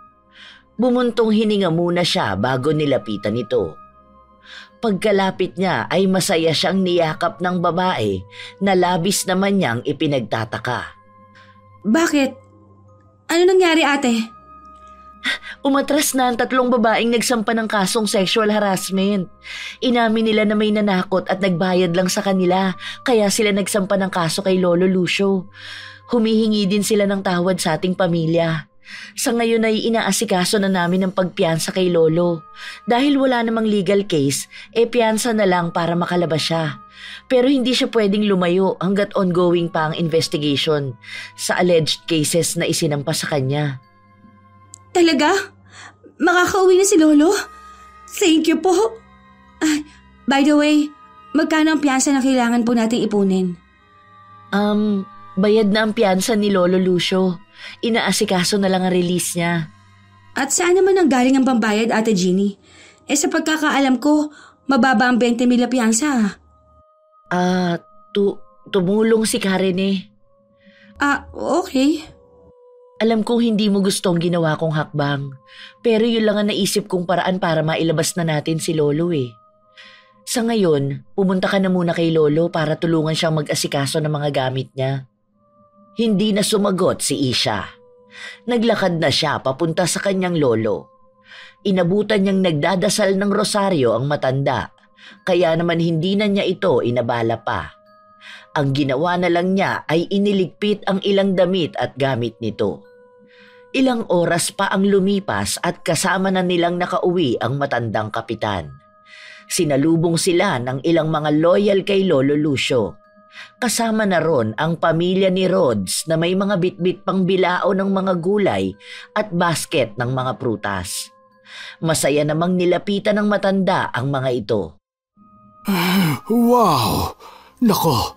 Bumuntong hininga muna siya bago nilapitan ito. Pagkalapit niya ay masaya siyang niyakap ng babae na labis naman niyang ipinagtataka. Bakit? Ano nangyari, ate? Umatras na ang 3 babaeng nagsampa ng kasong sexual harassment. Inamin nila na may nanakot at nagbayad lang sa kanila, kaya sila nagsampa ng kaso kay Lolo Lucio. Humihingi din sila ng tawad sa ating pamilya. Sa ngayon ay inaasikaso na namin ang pagpiyansa kay Lolo. Dahil wala namang legal case, piyansa na lang para makalabas siya. Pero hindi siya pwedeng lumayo hanggat ongoing pa ang investigation sa alleged cases na isinampa sa kanya. Talaga? Makakauwi na si Lolo? Thank you po. By the way, magkano ang piyansa na kailangan po nating ipunin? Bayad na ang piyansa ni Lolo Lucio. Inaasikaso na lang ang release niya. At saan naman ang galing ang pambayad, Ate Jeannie? Sa pagkakaalam ko, mababa ang 20,000 na piyansa. Tumulong si Karen eh. Okay. Alam kong hindi mo gustong ginawa kong hakbang, pero yun lang ang naisip kong paraan para mailabas na natin si Lolo eh. Sa ngayon, pumunta ka na muna kay Lolo para tulungan siyang mag-asikaso ng mga gamit niya. Hindi na sumagot si Isha. Naglakad na siya papunta sa kanyang lolo. Inabutan niyang nagdadasal ng rosaryo ang matanda, kaya naman hindi na niya ito inabala pa. Ang ginawa na lang niya ay iniligpit ang ilang damit at gamit nito. Ilang oras pa ang lumipas at kasama na nilang nakauwi ang matandang kapitan. Sinalubong sila ng ilang mga loyal kay Lolo Lucio. Kasama na ron ang pamilya ni Rhodes na may mga bitbit pang bilao ng mga gulay at basket ng mga prutas. Masaya namang nilapitan ng matanda ang mga ito. Wow! Nako!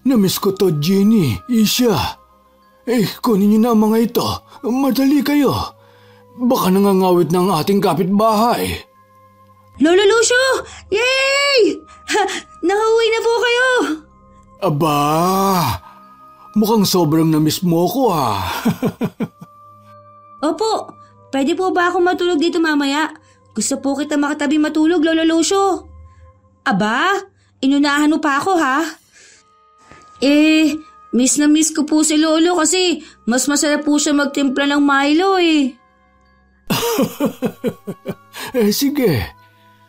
Namiss ko to, Jeannie, Isha. Kunin niyo na ang mga ito. Madali kayo. Baka nangangawit ng ating kapitbahay. Lolo Lucio! Yay! Nakauwi na po kayo! Aba! Mukhang sobrang namiss mo ko ha. Opo, pwede po ba ako matulog dito mamaya? Gusto po kita makatabi matulog, Lolo Lucio. Aba, inunahan mo pa ako ha? Miss na miss ko po si Lolo kasi mas masarap po siya magtimpla ng Milo eh. Sige,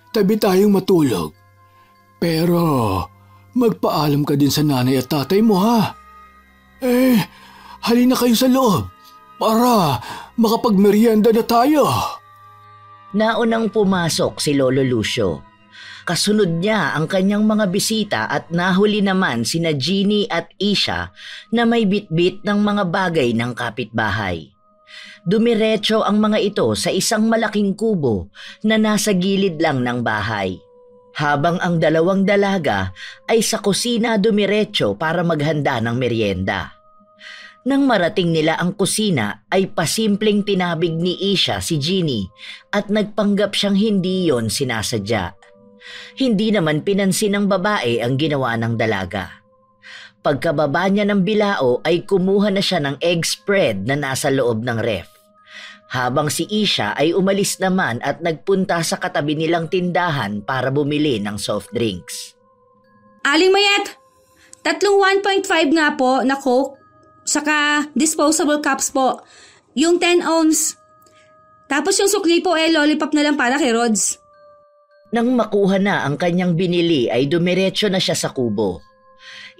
tabi tayong matulog. Pero magpaalam ka din sa nanay at tatay mo ha. Halina kayo sa loob para makapagmerienda na tayo. Naunang pumasok si Lolo Lucio. Kasunod niya ang kanyang mga bisita at nahuli naman sina Jeannie at Isha na may bitbit ng mga bagay ng kapitbahay. Dumiretso ang mga ito sa isang malaking kubo na nasa gilid lang ng bahay. Habang ang dalawang dalaga ay sa kusina dumiretso para maghanda ng merienda. Nang marating nila ang kusina ay pasimpleng tinabig ni Isha si Jeannie at nagpanggap siyang hindi yon sinasadya. Hindi naman pinansin ng babae ang ginawa ng dalaga. Pagkababa niya ng bilao ay kumuha na siya ng egg spread na nasa loob ng ref. Habang si Isha ay umalis naman at nagpunta sa katabi nilang tindahan para bumili ng soft drinks. Aling Mayet, tatlong 1.5 nga po na Coke, saka disposable cups po, yung 10 ounce. Tapos yung sukli po lollipop na lang para kay Rhodes. Nang makuha na ang kanyang binili ay dumiretso na siya sa kubo.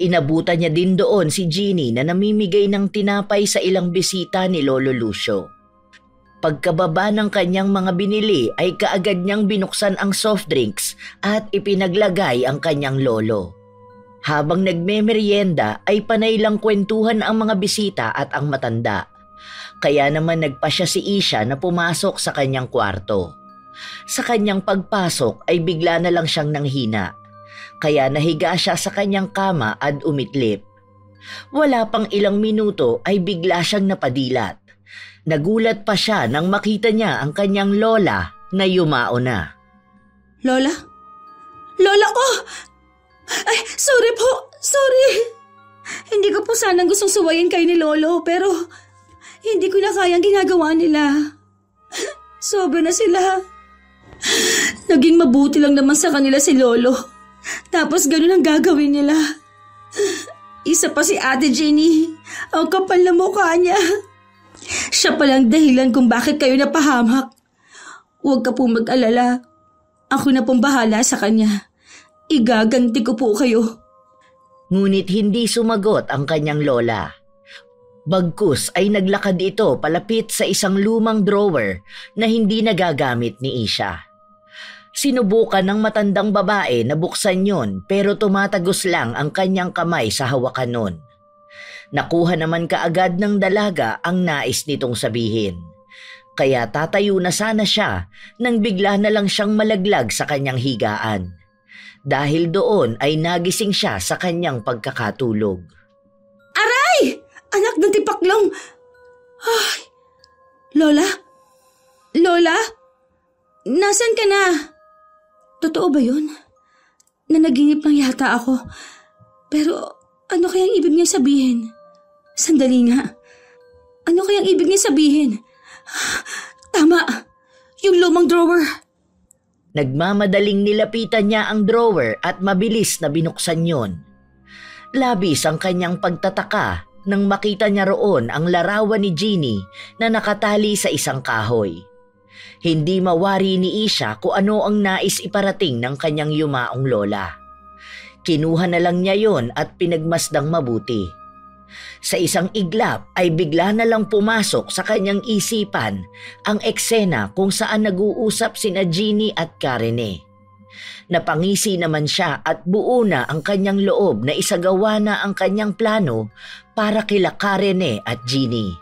Inabutan niya din doon si Jeannie na namimigay ng tinapay sa ilang bisita ni Lolo Lucio. Pagkababa ng kanyang mga binili ay kaagad niyang binuksan ang soft drinks at ipinaglagay ang kanyang lolo. Habang nagmemeryenda ay panay lang kwentuhan ang mga bisita at ang matanda. Kaya naman nagpa siya si Isha na pumasok sa kanyang kwarto. Sa kanyang pagpasok ay bigla na lang siyang nanghina. Kaya nahiga siya sa kanyang kama at umitlip. Wala pang ilang minuto ay bigla siyang napadilat. Nagulat pa siya nang makita niya ang kanyang lola na yumao na. Lola? Lola ko! Ay, sorry po! Sorry! Hindi ko po sanang gustong suwayin kayo ni Lolo pero hindi ko na kayang ginagawa nila. Sobra na sila. Naging mabuti lang naman sa kanila si Lolo. Tapos ganun ang gagawin nila. Isa pa si Ate Jenny. Ang kapal na mukha niya. Siya palang dahilan kung bakit kayo napahamak. Huwag ka po mag-alala. Ako na pong bahala sa kanya. Igaganti ko po kayo. Ngunit hindi sumagot ang kanyang lola. Bagkus ay naglakad ito palapit sa isang lumang drawer na hindi nagagamit ni Isha. Sinubukan ng matandang babae na buksan yon pero tumatagos lang ang kanyang kamay sa hawakan nun. Nakuha naman kaagad ng dalaga ang nais nitong sabihin. Kaya tatayo na sana siya nang bigla na lang siyang malaglag sa kanyang higaan. Dahil doon ay nagising siya sa kanyang pagkakatulog. Aray! Anak ng tipaklong! Ay! Lola? Lola? Nasaan ka na? Totoo ba yun? Nanaginip lang yata ako. Pero ano kayang ibig niya sabihin? Sandali nga. Ano kayang ibig niya sabihin? Tama! Yung lumang drawer! Nagmamadaling nilapitan niya ang drawer at mabilis na binuksan yon. Labis ang kanyang pagtataka nang makita niya roon ang larawan ni Jeannie na nakatali sa isang kahoy. Hindi mawari ni Isha kung ano ang nais iparating ng kanyang yumaong lola. Kinuha na lang niya yon at pinagmasdang mabuti. Sa isang iglap ay bigla na lang pumasok sa kanyang isipan ang eksena kung saan nag-uusap sina Jeannie at Karene. Napangisi naman siya at buo na ang kanyang loob na isagawa na ang kanyang plano para kila Karene at Jeannie.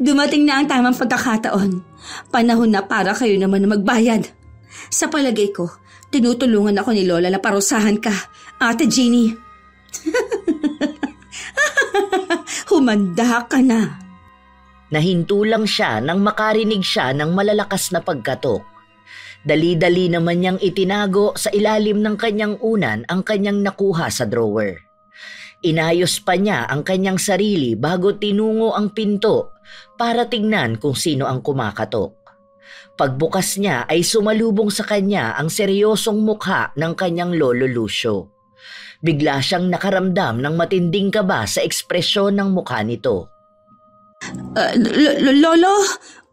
Dumating na ang tamang pagkakataon. Panahon na para kayo naman na magbayad. Sa palagay ko, tinutulungan ako ni Lola na parusahan ka, Ate Jeannie. Humanda ka na. Nahinto lang siya nang makarinig siya ng malalakas na pagkatok. Dali-dali naman niyang itinago sa ilalim ng kanyang unan ang kanyang nakuha sa drawer. Inayos pa niya ang kanyang sarili bago tinungo ang pinto para tingnan kung sino ang kumakatok. Pagbukas niya ay sumalubong sa kanya ang seryosong mukha ng kanyang lolo Lucio. Bigla siyang nakaramdam ng matinding kaba sa ekspresyon ng mukha nito. Lolo,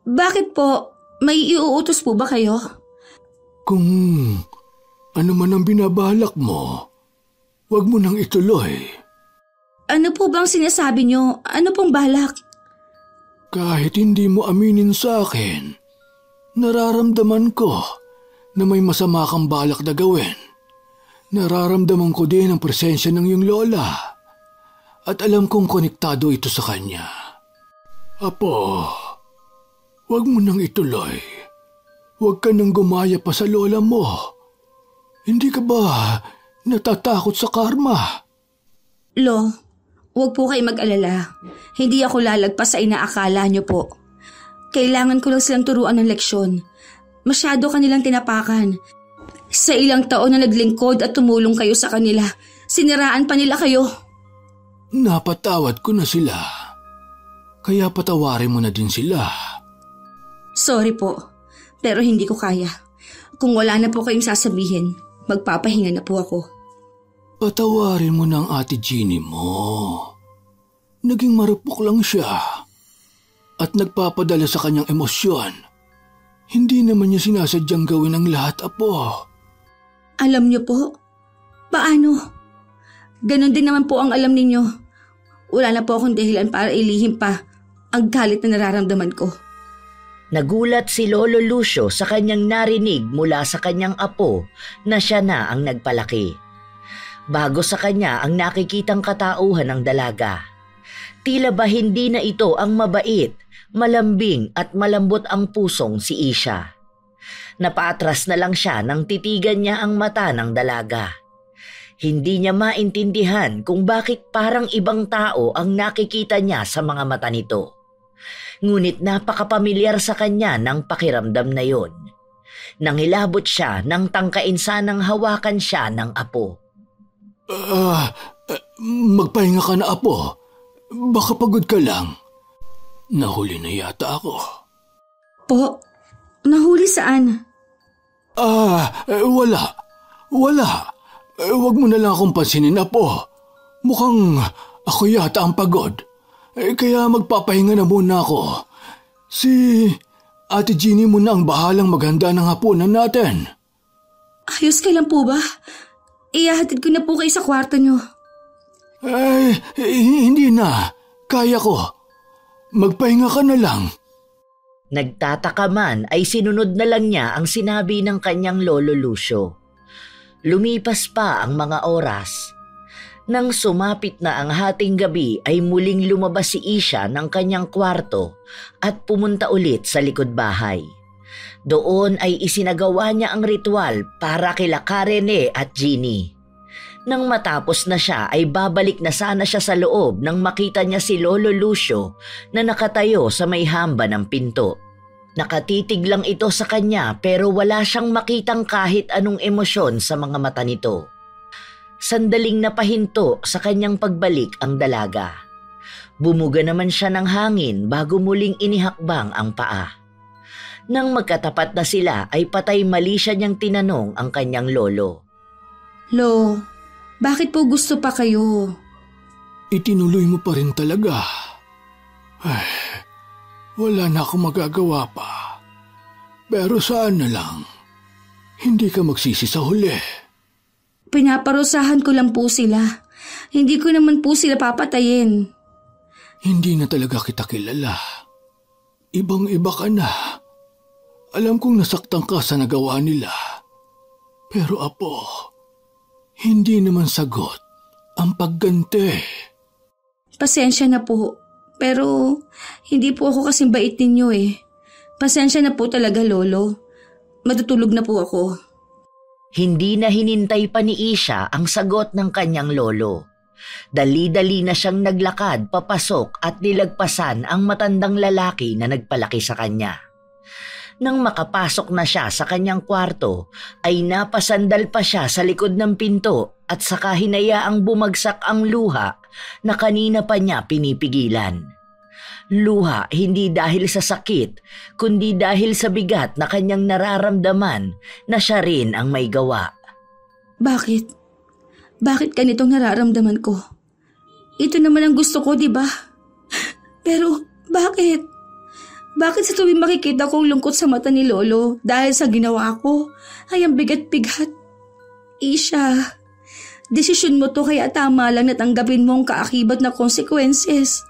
bakit po? May iuutos po ba kayo? Kung ano man ang binabalak mo, huwag mo nang ituloy. Ano po bang sinasabi niyo? Ano pong balak? Kahit hindi mo aminin sa akin, nararamdaman ko na may masama kang balak na gawin. Nararamdaman ko din ang presensya ng iyong lola at alam kong konektado ito sa kanya. Apo, huwag mo nang ituloy. Huwag ka nang gumaya pa sa lola mo. Hindi ka ba natatakot sa karma? Lo, huwag po kayo mag-alala. Hindi ako lalagpas sa inaakala niyo po. Kailangan ko lang silang turuan ng leksyon. Masyado kanilang tinapakan. Sa ilang taon na naglingkod at tumulong kayo sa kanila, siniraan pa nila kayo. Napatawad ko na sila. Kaya patawarin mo na din sila. Sorry po, pero hindi ko kaya. Kung wala na po kayong sasabihin, magpapahinga na po ako. Patawarin mo na ang Ate Jeannie mo. Naging marupok lang siya at nagpapadala sa kanyang emosyon. Hindi naman niya sinasadyang gawin ang lahat, Apo. Alam niyo po? Paano? Ganon din naman po ang alam ninyo. Wala na po akong dahilan para ilihim pa ang galit na nararamdaman ko. Nagulat si Lolo Lucio sa kanyang narinig mula sa kanyang apo na siya na ang nagpalaki. Bago sa kanya ang nakikitang katauhan ng dalaga. Tila ba hindi na ito ang mabait, malambing at malambot ang pusong si Isha. Napaatras na lang siya nang titigan niya ang mata ng dalaga. Hindi niya maintindihan kung bakit parang ibang tao ang nakikita niya sa mga mata nito. Ngunit napakapamilyar sa kanya ng pakiramdam na yon. Nangilabot siya nang tangkain sanang hawakan siya ng apo. Magpahinga ka na, Apo. Baka pagod ka lang. Nahuli na yata ako. Po, nahuli saan? Wala. Huwag mo na lang akong pansinin, Apo. Mukhang ako yata ang pagod. Kaya magpapahinga na muna ako. Si Ate Jeannie mo na ang bahalang maghanda ng hapunan natin. Ayos ka lang po ba? Iyahatid ko na po kayo sa kwarto niyo. Hindi na. Kaya ko. Magpahinga ka na lang. Nagtataka man ay sinunod na lang niya ang sinabi ng kanyang Lolo Lucio. Lumipas pa ang mga oras. Nang sumapit na ang hating gabi ay muling lumabas si Isha ng kanyang kwarto at pumunta ulit sa likod bahay. Doon ay isinagawa niya ang ritual para kila Karene at Jeannie. Nang matapos na siya ay babalik na sana siya sa loob nang makita niya si Lolo Lucio na nakatayo sa may hamba ng pinto. Nakatitig lang ito sa kanya pero wala siyang makitang kahit anong emosyon sa mga mata nito. Sandaling napahinto sa kanyang pagbalik ang dalaga. Bumuga naman siya ng hangin bago muling inihakbang ang paa. Nang magkatapat na sila ay patay mali siya niyang tinanong ang kanyang lolo. Lo, bakit po gusto pa kayo? Itinuloy mo pa rin talaga. Wala na akong magagawa pa. Pero sana lang, hindi ka magsisi sa huli. Pinaparusahan ko lang po sila. Hindi ko naman po sila papatayin. Hindi na talaga kita kilala. Ibang-iba ka na. Alam kong nasaktan ka sa nagawa nila. Pero Apo, hindi naman sagot ang pagganti. Pasensya na po. Pero hindi po ako kasing bait ninyo eh. Pasensya na po talaga, Lolo. Matutulog na po ako. Hindi na hinintay pa ni Isha ang sagot ng kanyang lolo. Dali-dali na siyang naglakad papasok at nilagpasan ang matandang lalaki na nagpalaki sa kanya. Nang makapasok na siya sa kanyang kwarto, ay napasandal pa siya sa likod ng pinto at saka hinayaang bumagsak ang luha na kanina pa niya pinipigilan. Luha hindi dahil sa sakit, kundi dahil sa bigat na kanyang nararamdaman na siya rin ang may gawa. Bakit? Bakit ganitong nararamdaman ko? Ito naman ang gusto ko, di ba? Pero bakit? Bakit sa tuwing makikita ko ang lungkot sa mata ni Lolo dahil sa ginawa ko ay ang bigat-bigat? Isha, desisyon mo to kaya tama lang na tanggapin mo ang kaakibat na consequences.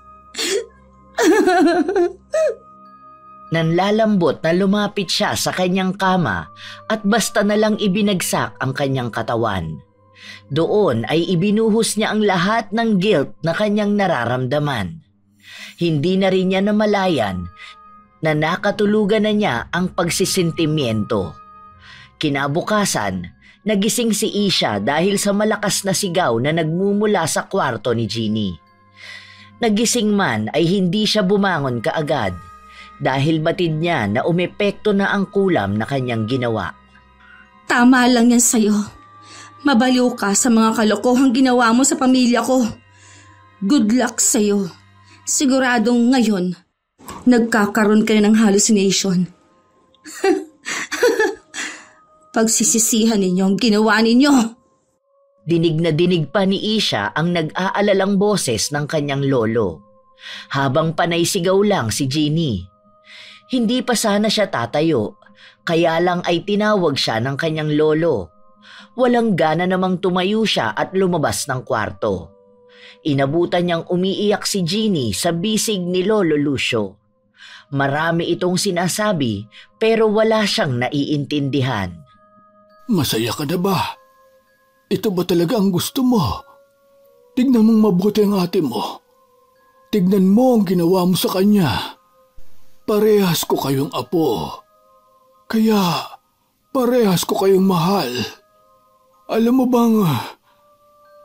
Nanlalambot na lumapit siya sa kanyang kama at basta na lang ibinagsak ang kanyang katawan. Doon ay ibinuhos niya ang lahat ng guilt na kanyang nararamdaman. Hindi na rin niya namalayan na nakatulugan na niya ang pagsisintimiento. Kinabukasan, nagising si Isha dahil sa malakas na sigaw na nagmumula sa kwarto ni Jeannie. Nagising man ay hindi siya bumangon kaagad dahil batid niya na umepekto na ang kulam na kanyang ginawa. Tama lang yan sa'yo. Mabaliw ka sa mga kalokohang ginawa mo sa pamilya ko. Good luck sa'yo. Siguradong ngayon, nagkakaroon ka ng hallucination. Pagsisisihan ninyo ang ginawa ninyo. Dinig na dinig pa ni Isha ang nag-aalalang boses ng kanyang lolo. Habang panay sigaw lang si Jeannie. Hindi pa sana siya tatayo, kaya lang ay tinawag siya ng kanyang lolo. Walang gana namang tumayo siya at lumabas ng kwarto. Inabutan niyang umiiyak si Jeannie sa bisig ni Lolo Lucio. Marami itong sinasabi pero wala siyang naiintindihan. Masaya ka na ba? Ito ba talaga ang gusto mo? Tignan mong mabuti ang ate mo. Tignan mo ang ginawa mo sa kanya. Parehas ko kayong apo. Kaya parehas ko kayong mahal. Alam mo bang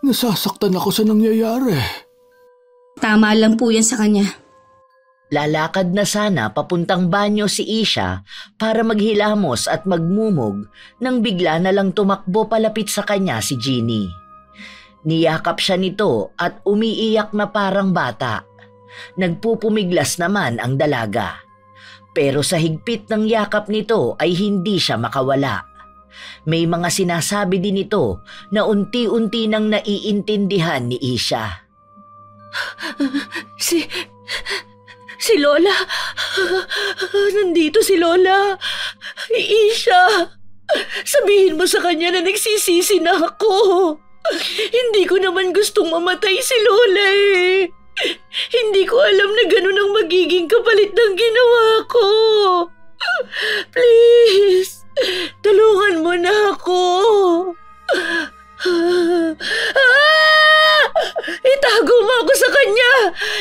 nasasaktan ako sa nangyayari? Tama lang po yan sa kanya. Lalakad na sana papuntang banyo si Isha para maghilamos at magmumog nang bigla na lang tumakbo palapit sa kanya si Jeannie. Niyakap siya nito at umiiyak na parang bata. Nagpupumiglas naman ang dalaga. Pero sa higpit ng yakap nito ay hindi siya makawala. May mga sinasabi din ito na unti-unti nang naiintindihan ni Isha. Si Lola. Nandito si Lola. Isha, sabihin mo sa kanya na nagsisisi na ako. Hindi ko naman gustong mamatay si Lola eh. Hindi ko alam na ganun ang magiging kapalit ng ginawa ko. Please, tulungan mo na ako. Itago mo ako sa kanya.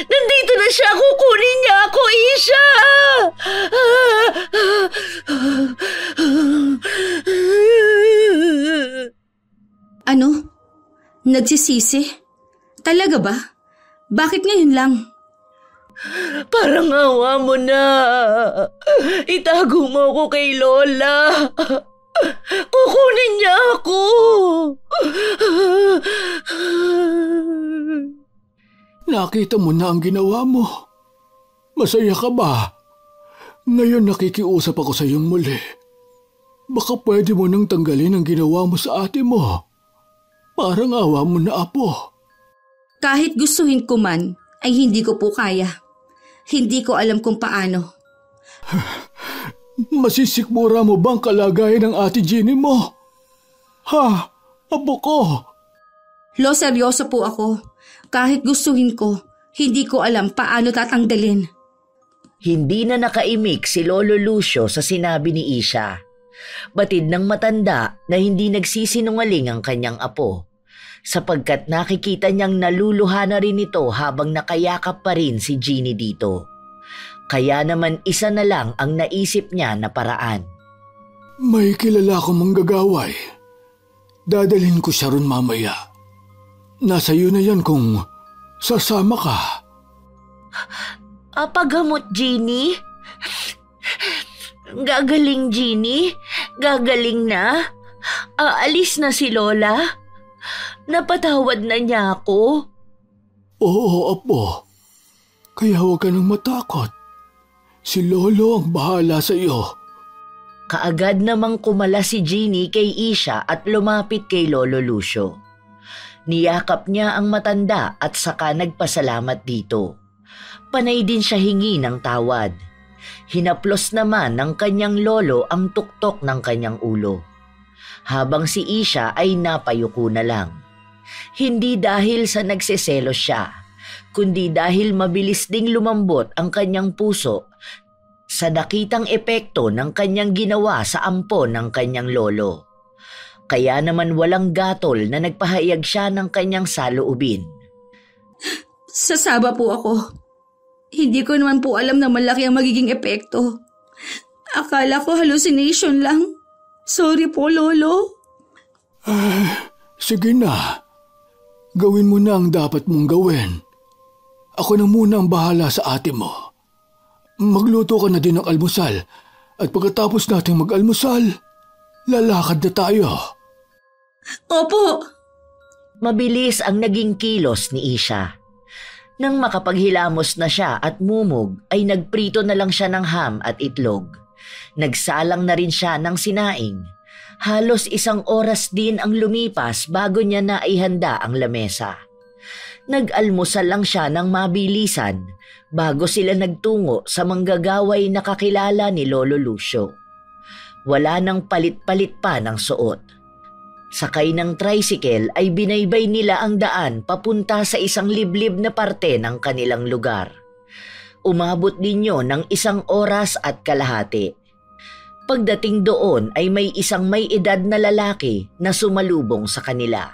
Nandito na siya. Kukunin niya ako, Isha. Ano? Nagsisisi? Talaga ba? Bakit ngayon lang? Parang awa mo na. Itago mo ako kay Lola. Kukunin niya ako. Nakita mo na ang ginawa mo. Masaya ka ba? Ngayon nakikiusap ako sa iyong muli. Baka pwede mo nang tanggalin ang ginawa mo sa ate mo. Parang awa mo na, apo. Kahit gustuhin ko man, ay hindi ko po kaya. Hindi ko alam kung paano. Masisikmura mo bang kalagayan ng ate Jeannie mo? Ha? Apo ko! Lo, seryoso po ako. Kahit gustuhin ko, hindi ko alam paano tatanggalin. Hindi na nakaimik si Lolo Lucio sa sinabi ni Isha. Batid ng matanda na hindi nagsisinungaling ang kanyang apo, sapagkat nakikita niyang naluluha na rin ito habang nakayakap pa rin si Jeannie dito. Kaya naman isa na lang ang naisip niya na paraan. May kilala akong manggagaway. Dadalhin ko siya ron mamaya. Nasa iyo na yan kung sasama ka. Paghamot, Jeannie? Gagaling, Jeannie? Gagaling na? Aalis na si Lola? Napatawad na niya ako? Oo, apo. Kaya huwag ka nang matakot. Si Lolo ang bahala sa iyo. Kaagad namang kumala si Jeannie kay Isha at lumapit kay Lolo Lucio. Niyakap niya ang matanda at saka nagpasalamat dito. Panay din siya hingi ng tawad. Hinaplos naman ng kanyang lolo ang tuktok ng kanyang ulo. Habang si Isha ay napayuko na lang. Hindi dahil sa nagseselos siya, kundi dahil mabilis ding lumambot ang kanyang puso sa nakitang epekto ng kanyang ginawa sa ampon ng kanyang lolo. Kaya naman walang gatol na nagpahayag siya ng kanyang saloobin. Sasaba po ako. Hindi ko naman po alam na malaki ang magiging epekto. Akala ko hallucination lang. Sorry po, Lolo. Sige na. Gawin mo na ang dapat mong gawin. Ako na muna ang bahala sa ate mo. Magluto ka na din ng almusal at pagkatapos nating mag-almusal, lalakad na tayo. Opo. Mabilis ang naging kilos ni Isha. Nang makapaghilamos na siya at mumog ay nagprito na lang siya ng ham at itlog. Nagsalang na rin siya ng sinaing. Halos 1 oras din ang lumipas bago niya naihanda ang lamesa. Nag-almusal lang siya ng mabilisan bago sila nagtungo sa manggagaway na kakilala ni Lolo Lucio. Wala nang palit-palit pa ng suot. Sakay ng tricycle ay binaybay nila ang daan papunta sa isang liblib na parte ng kanilang lugar. Umabot din yun ng 1 oras at kalahati. Pagdating doon ay may isang may edad na lalaki na sumalubong sa kanila.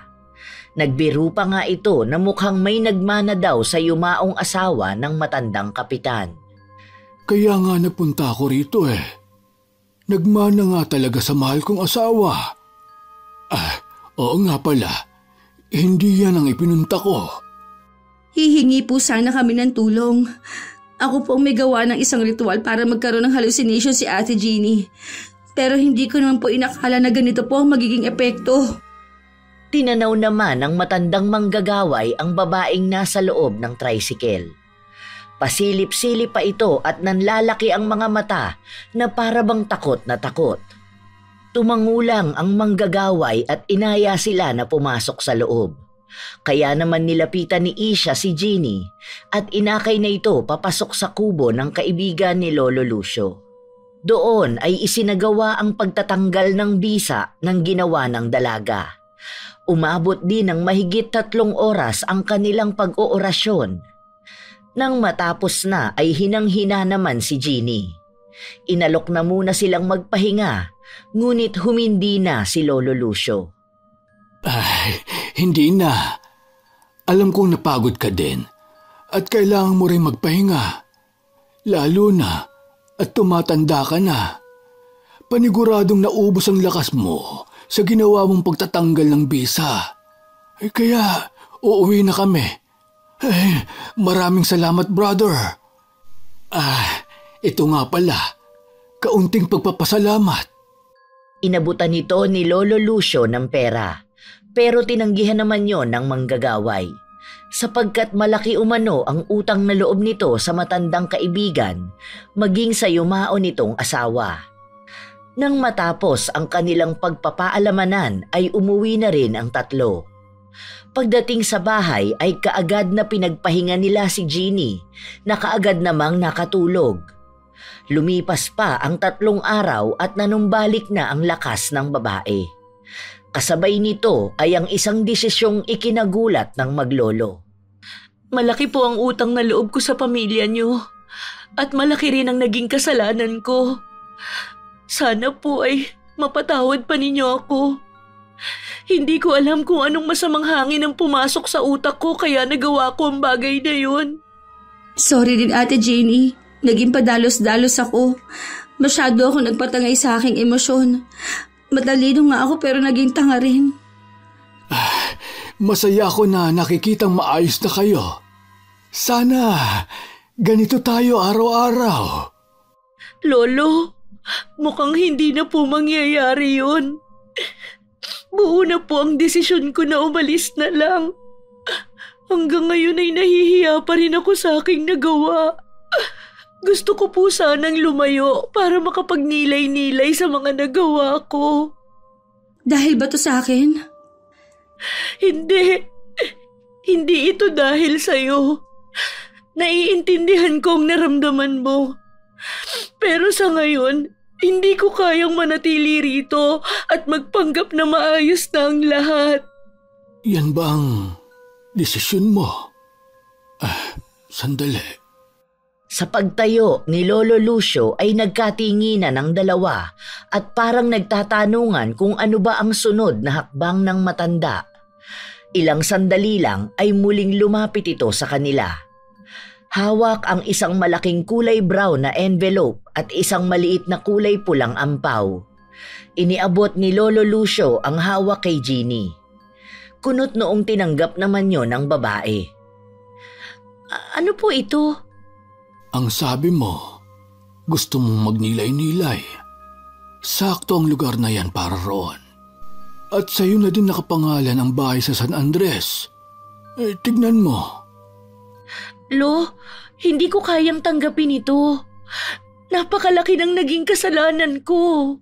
Nagbiro pa nga ito na mukhang may nagmana daw sa yumaong asawa ng matandang kapitan. Kaya nga napunta ako rito eh. Nagmana nga talaga sa mahal kong asawa. Oo nga pala. Hindi yan ang ipinunta ko. Hihingi po sana kami ng tulong. Ako po may gawa ng isang ritual para magkaroon ng hallucination si Ate Jeannie. Pero hindi ko naman po inakala na ganito po ang magiging epekto. Tinanaw naman ng matandang manggagaway ang babaeng nasa loob ng tricycle. Pasilip-silip pa ito at nanlalaki ang mga mata na para bang takot na takot. Tumangulang ang manggagaway at inaya sila na pumasok sa loob. Kaya naman nilapitan ni Isha si Jeannie at inakay na ito papasok sa kubo ng kaibigan ni Lolo Lucio. Doon ay isinagawa ang pagtatanggal ng bisa ng ginawa ng dalaga. Umabot din ng mahigit 3 oras ang kanilang pag-oorasyon. Nang matapos na ay hinang-hina naman si Jeannie. Inalok na muna silang magpahinga, ngunit humindi na si Lolo Lucio. Hindi na. Alam kong napagod ka din at kailangan mo rin magpahinga. Lalo na at tumatanda ka na. Paniguradong naubos ang lakas mo sa ginawa mong pagtatanggal ng bisa. Kaya uuwi na kami. Maraming salamat, brother. Ito nga pala. Kaunting pagpapasalamat. Inabutan nito ni Lolo Lucio ng pera, pero tinanggihan naman yon ng manggagaway, sapagkat malaki umano ang utang na loob nito sa matandang kaibigan, maging sa yumao nitong asawa. Nang matapos ang kanilang pagpapaalamanan ay umuwi na rin ang tatlo. Pagdating sa bahay ay kaagad na pinagpahinga nila si Jeannie na kaagad namang nakatulog. Lumipas pa ang 3 araw at nanumbalik na ang lakas ng babae. Kasabay nito ay ang isang desisyong ikinagulat ng maglolo. Malaki po ang utang na loob ko sa pamilya niyo at malaki rin ang naging kasalanan ko. Sana po ay mapatawad pa ninyo ako. Hindi ko alam kung anong masamang hangin ang pumasok sa utak ko kaya nagawa ko ang bagay na yun. Sorry din Ate Jenny, naging padalos-dalos ako. Masyado ako nagpatangay sa aking emosyon. Matalino nga ako pero naging tanga rin. Masaya ako na nakikitang maayos na kayo. Sana ganito tayo araw-araw. Lolo, mukhang hindi na po mangyayari yun. Buo na po ang desisyon ko na umalis na lang. Hanggang ngayon ay nahihiya pa rin ako sa aking nagawa. Gusto ko po sanang lumayo para makapagnilay-nilay sa mga nagawa ko. Dahil ba to sa akin? Hindi. Hindi ito dahil sa'yo. Naiintindihan ko ang naramdaman mo. Pero sa ngayon, hindi ko kayang manatili rito at magpanggap na maayos na ang lahat. Yan ba ang desisyon mo? Sandali. Sa pagtayo ni Lolo Lucio ay nagkatinginan ang dalawa at parang nagtatanungan kung ano ba ang sunod na hakbang ng matanda. Ilang sandali lang ay muling lumapit ito sa kanila. Hawak ang isang malaking kulay brown na envelope at isang maliit na kulay pulang ampaw. Iniabot ni Lolo Lucio ang hawak kay Jeannie. Kunot noong tinanggap naman yon ng babae. Ano po ito? Ang sabi mo, gusto mong magnilay-nilay. Sakto ang lugar na yan para roon. At sa'yo na din nakapangalan ang bahay sa San Andres. Tignan mo. Lo, hindi ko kayang tanggapin ito. Napakalaki ng naging kasalanan ko.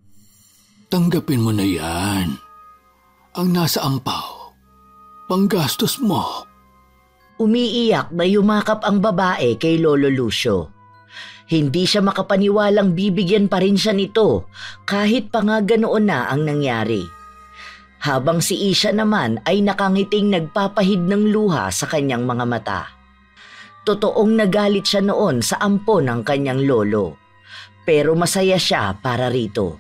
Tanggapin mo na yan. Ang nasa ampaw, panggastos mo. Umiiyak na yumakap ang babae kay Lolo Lucio. Hindi siya makapaniwalang bibigyan pa rin siya nito kahit pa nga ganoon na ang nangyari. Habang si Isha naman ay nakangiting nagpapahid ng luha sa kanyang mga mata. Totoong nagalit siya noon sa ampo ng kanyang lolo. Pero masaya siya para rito.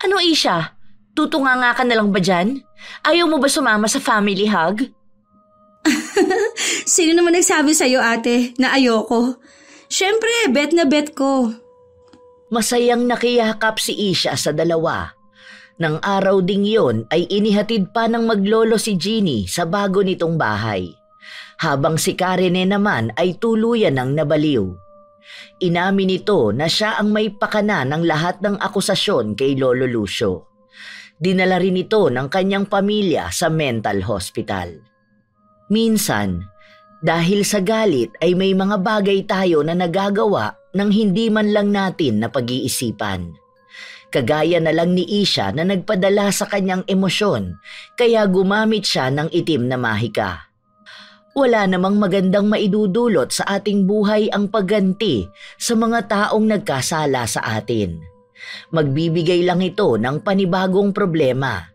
Ano Isha? Tutunga ka na lang ba dyan? Ayaw mo ba sumama sa family hug? Sino naman nagsabi sa'yo ate na ayoko? Siyempre, bet na bet ko. Masayang nakiyakap si Isha sa dalawa. Nang araw ding yon ay inihatid pa ng maglolo si Jeannie sa bago nitong bahay. Habang si Karine naman ay tuluyan ng nabaliw. Inamin nito na siya ang may pakana ng lahat ng akusasyon kay Lolo Lucio. Dinala rin ito ng kanyang pamilya sa mental hospital. Minsan, dahil sa galit ay may mga bagay tayo na nagagawa nang hindi man lang natin na pag-iisipan. Kagaya na lang ni Isha na nagpadala sa kanyang emosyon kaya gumamit siya ng itim na mahika. Wala namang magandang maidudulot sa ating buhay ang pagganti sa mga taong nagkasala sa atin. Magbibigay lang ito ng panibagong problema.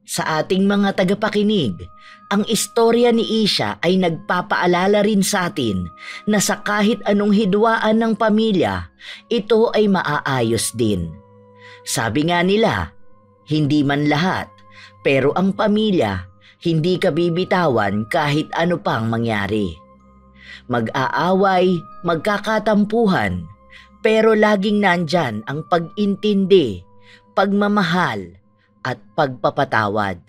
Sa ating mga tagapakinig, ang istorya ni Isha ay nagpapaalala rin sa atin na sa kahit anong hidwaan ng pamilya, ito ay maaayos din. Sabi nga nila, hindi man lahat, pero ang pamilya, hindi ka bibitawan kahit ano pang mangyari. Mag-aaway, magkakatampuhan, pero laging nandyan ang pag-intindi, pagmamahal, at pagpapatawad.